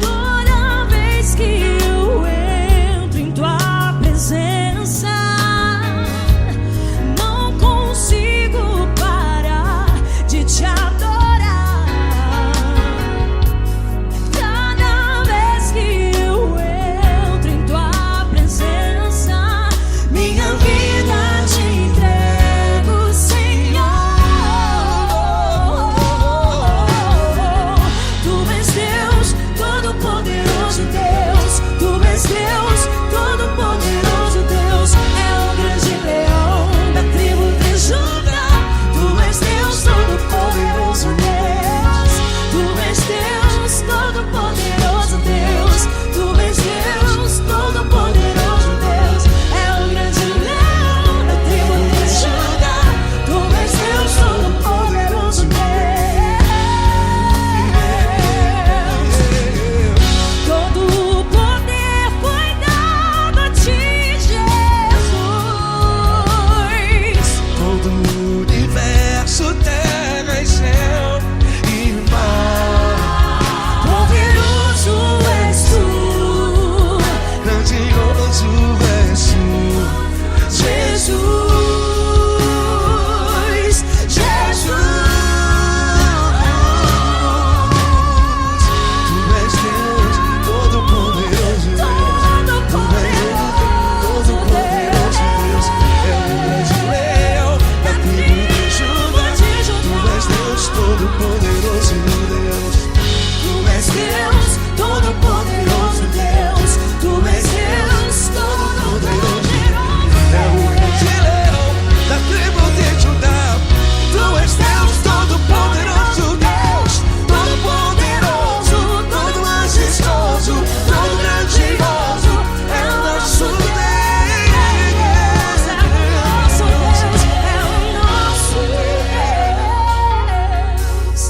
Toda vez que eu entro em Tua presença, não consigo parar de Te adorar. Cada vez que eu entro em Tua presença, minha vida Te entrego, Senhor. Tu és Deus, Todo-Poderoso Deus. Tu és Deus, Todo-Poderoso Deus. É o grande leão da tribo de Judá. Tu és Deus, Todo-Poderoso Deus. Tu és Deus, Todo-Poderoso Deus. Tu és Deus, Todo-Poderoso Deus. É o grande leão da tribo de Judá. Tu és Deus, Todo-Poderoso Deus. Todo o poder foi dado a Ti, Jesus. Todo o universo, terra e céu e mar. Poderoso és Tu, Grandioso és Tu, Jesus, Jesus. Tu és Deus, Todo-Poderoso Deus. Tu és Todo-Poderoso Deus. É o grande leão da tribo de Judá. Tu és Deus, Todo-Poderoso Deus. Tu és Deus, Todo-Poderoso Deus. Tu és Deus, Todo-Poderoso. É o grande leão da tribo de Judá. Tu és Deus, Todo-Poderoso Deus. Todo-Poderoso, todo majestoso, todo grandioso. É o nosso Deus. É o nosso Deus, é o nosso Deus.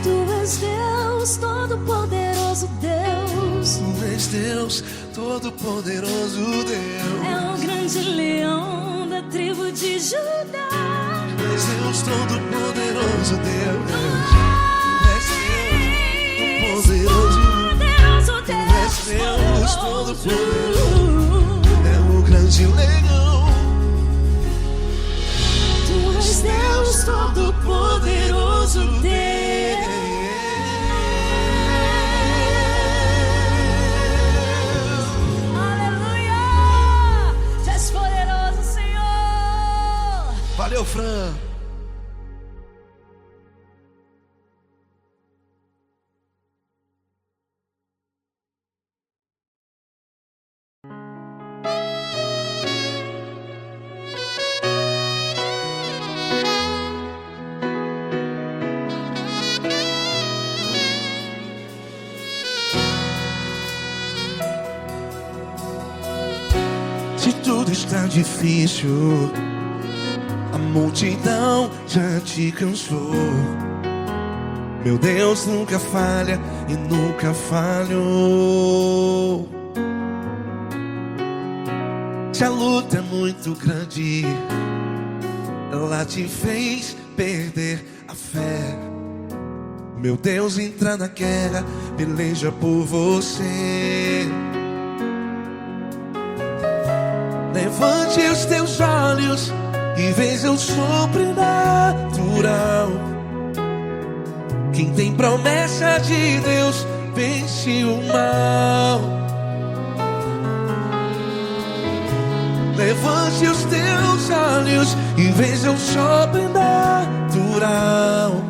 Tu és Deus, Todo-Poderoso Deus. Tu és Deus, Todo-Poderoso Deus. É o grande leão da tribo de Judá. Tu és Deus, Todo-Poderoso Deus. Tu és Deus, Todo-Poderoso. Poderoso Deus, Tu és Deus, Todo-Poderoso. É o grande leão. Tu és Deus, Todo-Poderoso Deus. Aleluia! Tu és poderoso, Senhor. Valeu, Fran. tudo está difícil, a multidão já te cansou. Meu Deus nunca falha e nunca falhou. Se a luta é muito grande, ela te fez perder a fé. Meu Deus entra na guerra, peleja por você. Levante os teus olhos e veja o sobrenatural. Quem tem promessa de Deus vence o mal. Levante os teus olhos e veja o sobrenatural.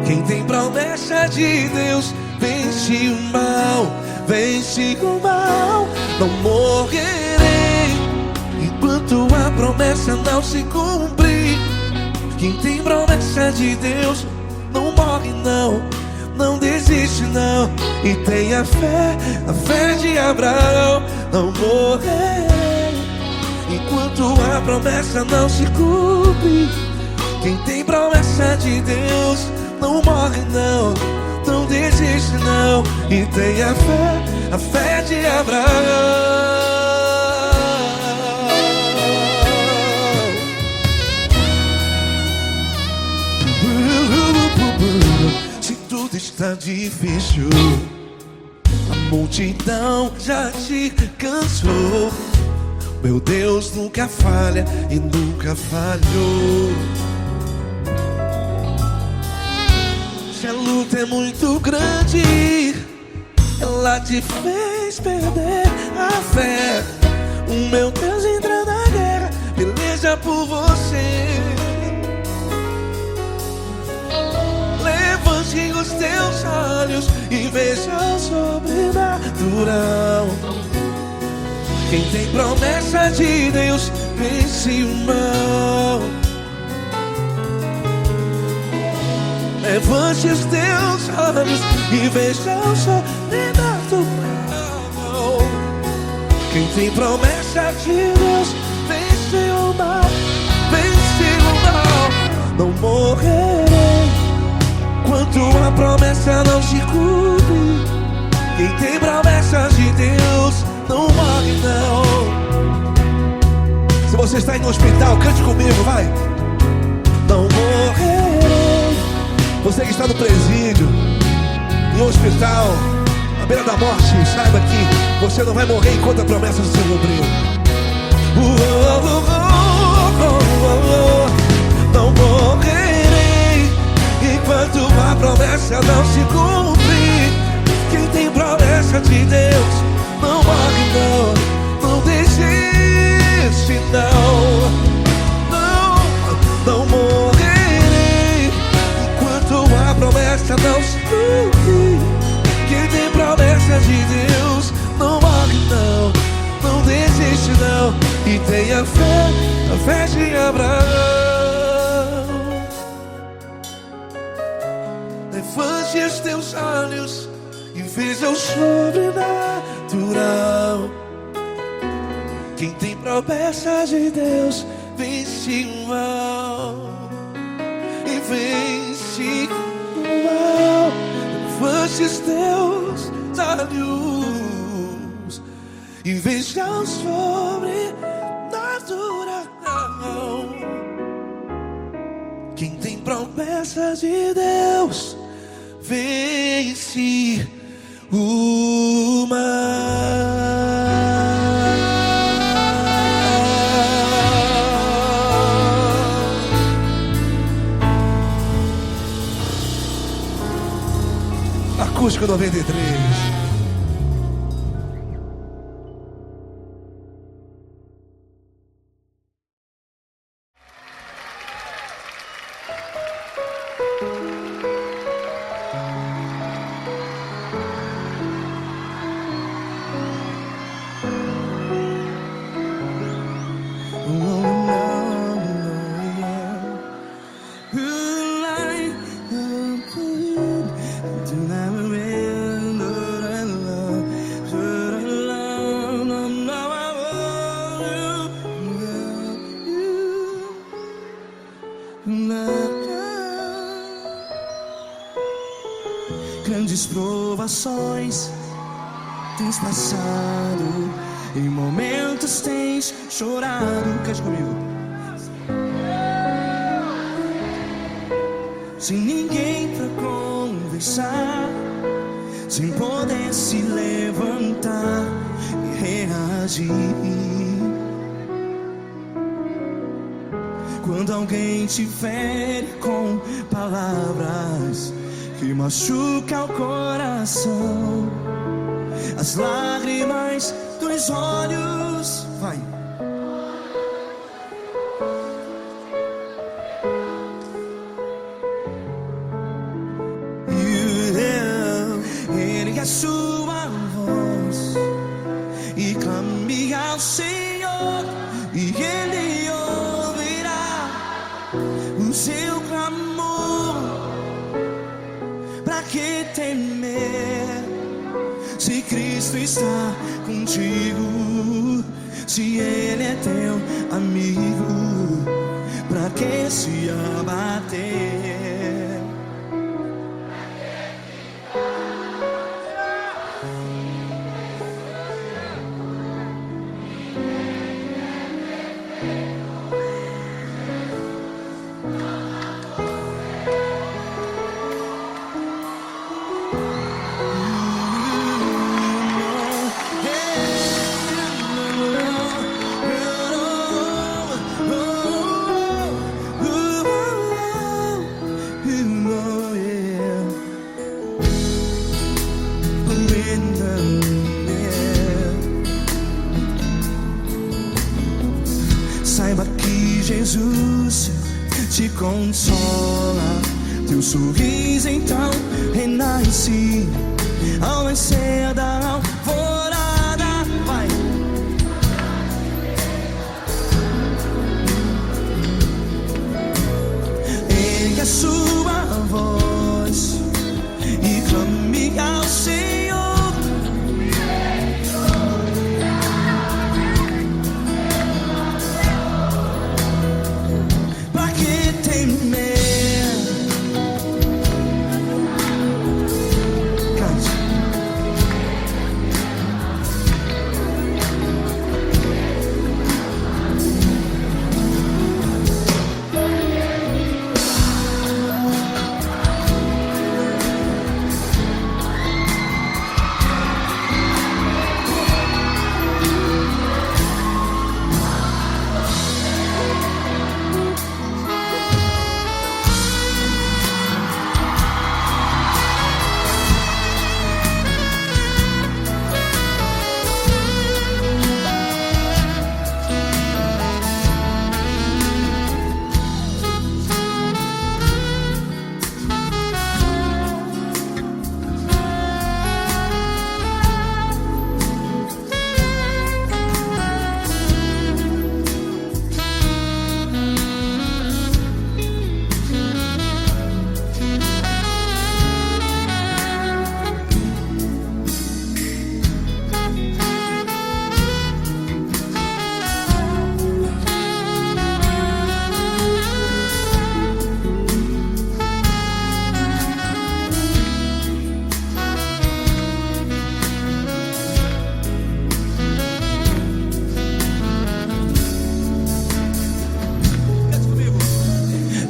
Quem tem promessa de Deus vence o mal. Vence o mal. Não morrerei enquanto a promessa não se cumprir. Quem tem promessa de Deus não morre não, não desiste não. E tenha fé, a fé de Abraão. Não morrerei enquanto a promessa não se cumpre. Quem tem promessa de Deus não morre não, não desiste não. E tenha fé, a fé de Abraão. Se tudo está difícil, a multidão já te cansou. Meu Deus nunca falha e nunca falhou. Se a luta é muito grande, ela te fez perder a fé. O meu Deus entra na guerra, peleja por você. Levante os teus olhos e veja o sobrenatural. Quem tem promessa de Deus vence o mal. Levante os teus olhos e veja o sobrenatural. Quem tem promessa de Deus vence o mal. Vence o mal. Não morrerei enquanto a promessa não se cumpre. Quem tem promessas de Deus não morre não. Se você está aí no hospital, cante comigo, vai. Não morrerei. Você que está no presídio, em um hospital, à beira da morte, saiba que você não vai morrer enquanto a promessa não se cumpriu. Não morrerei enquanto a promessa não se cumprir. Quem tem promessa de Deus não morre não, não desiste não. Não morrerei enquanto a promessa não se cumprir. Quem tem promessa de Deus não morre não, não desiste não. E tenha fé, a fé de Abraão. Levante os teus olhos e veja o sobrenatural. Quem tem promessa de Deus vence o mal. E vence o mal. Levante os teus olhos e veja o sobrenatural. Quem tem promessa de Deus vence o mal. Acústico 93. provações tens passado, em momentos tens chorado. Cante comigo. Sem ninguém pra conversar, sem poder se levantar e reagir. Quando alguém te fere com palavras que machucam o coração, as lágrimas dos olhos, vai. Ergue a sua voz e clame ao Senhor, e Ele ouvirá o seu clamor. Pra que temer, se Cristo está contigo? Se Ele é teu amigo, pra que se abater? Saiba que Jesus te consola, teu sorriso então renasce ao nascer da alvorada. Vai. Ergue a sua voz e clame ao Senhor.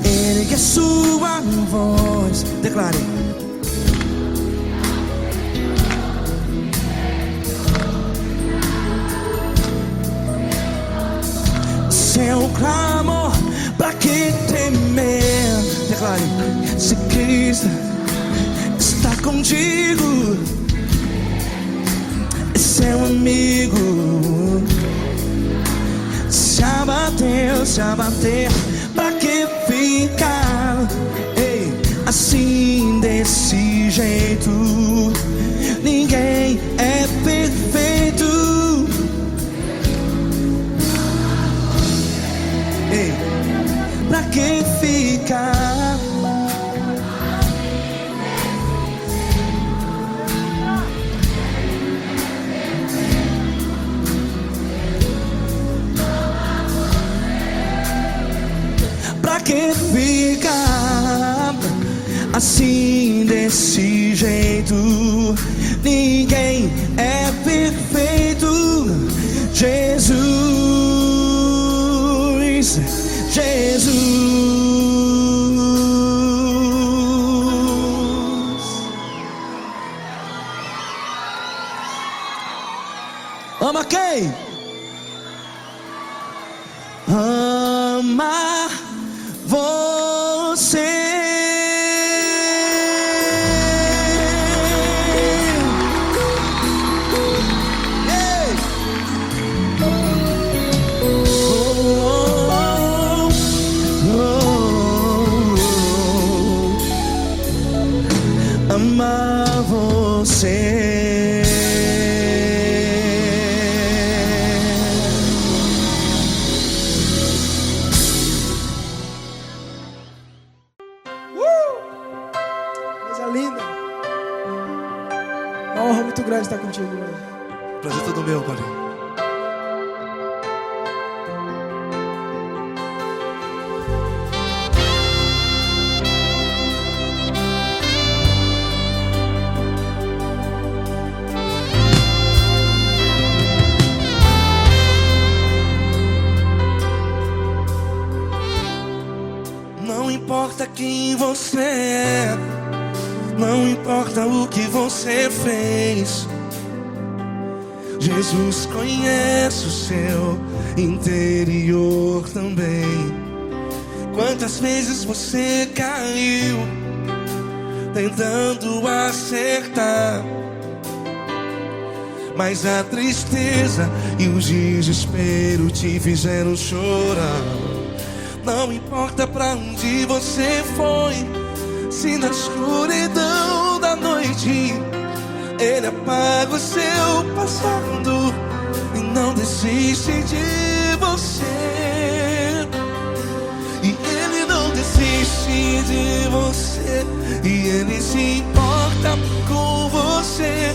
Ergue a sua voz, declare. Seu clamor, pra que temer? Declare. Se Cristo está contigo, é seu amigo. Se abater, pra que ficar assim desse jeito? Ninguém é perfeito. Pra que ficar? Pra que ficar assim desse jeito? quem é perfeito. Jesus, Jesus. Ama quem? Ama você. Ei! Amar você. Coisa linda. Uma honra muito grande estar contigo, mano. Prazer todo meu, Paulinho. Não importa quem você é, não importa o que você fez, Jesus conhece o seu interior também. Quantas vezes você caiu tentando acertar, mas a tristeza e o desespero te fizeram chorar. Não importa pra onde você foi, se na escuridão da noite Ele apaga o seu passado e não desiste de você. E Ele não desiste de você, e Ele se importa com você,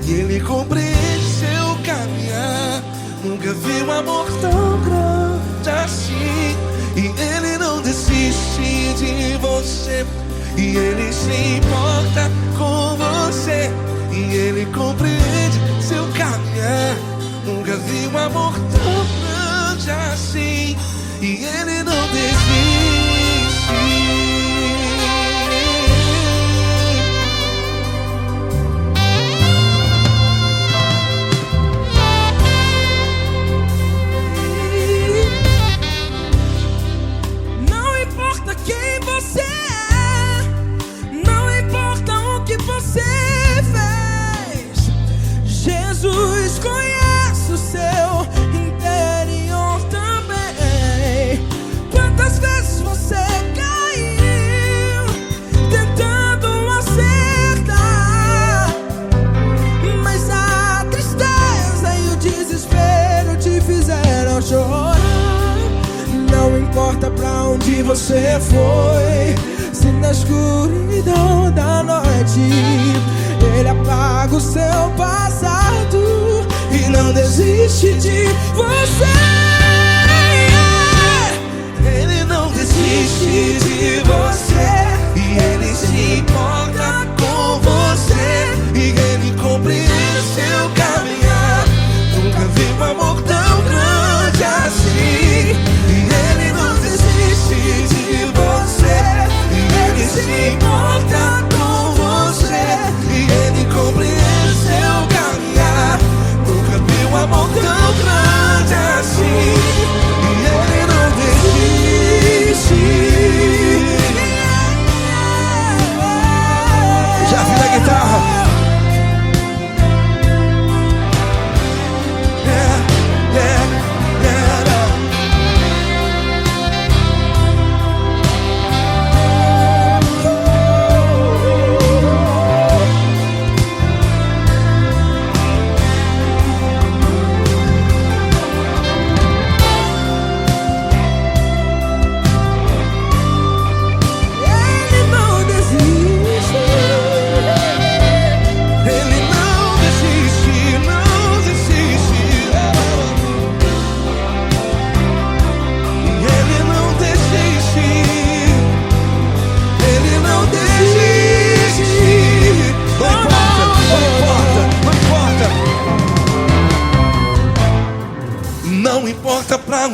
e Ele compreende seu caminhar. Nunca vi um amor tão grande assim. E Ele não desiste de você, e Ele se importa com você, e Ele compreende seu caminhar. Nunca vi um amor tão grande assim. E Ele não desiste. Quem você é, não importa o que você fez, Jesus conhece o seu interior também. Quantas vezes você caiu tentando acertar, mas a tristeza e o desespero te fizeram chorar. Não importa pra onde você foi, se na escuridão da noite Ele apaga o seu passado e não desiste de você. Ele não desiste de você, e Ele se importa com você, e Ele compreende seu caminhar. Nunca vi um amor tão grande assim. Ele não desiste de você, e Ele se importa com você, e Ele compreende seu caminhar. Nunca vi um amor tão grande assim. E Ele não desiste.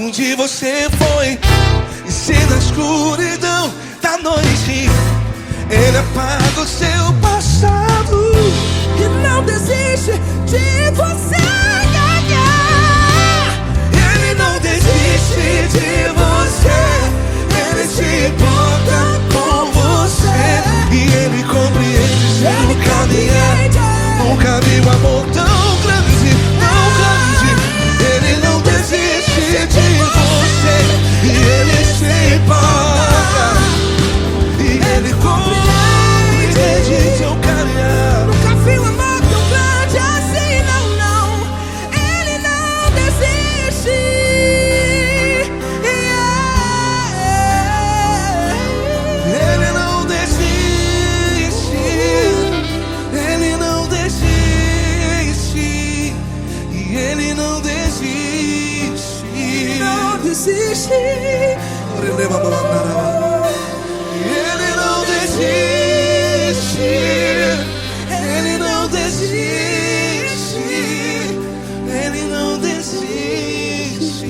onde você foi. E se na escuridão da noite Ele apaga o seu passado E não desiste de você. Ele não desiste de você. Ele se importa com você. E Ele compreende seu caminhar. Nunca vi um amor tão grande, tão grande. Ele não desiste de você. E Ele se importa. E Ele compreende seu caminhar. Nunca vi um amor tão grande assim, não, não. Ele não desiste. Ele não desiste. Ele não desiste. E Ele não desiste. Não desiste. Ele não desiste. Ele não desiste. Ele não desiste.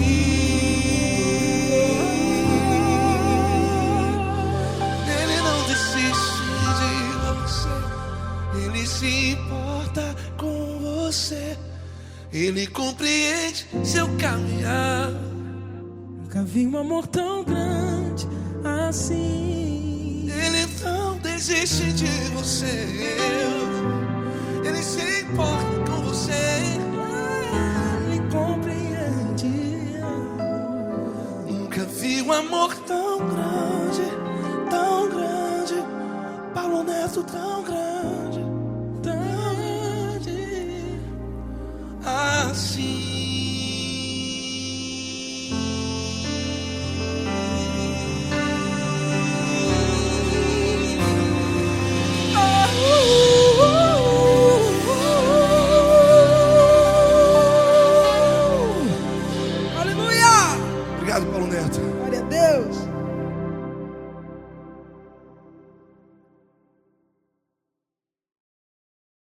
Ele não desiste de você. Ele se importa com você. Ele compreende seu caminhar. Nunca vi um amor tão grande assim. Ele não desiste de você. Ele se importa com você. Ele compreende. Nunca vi um amor tão grande, tão grande. Paulo Neto tão grande, Grande. assim.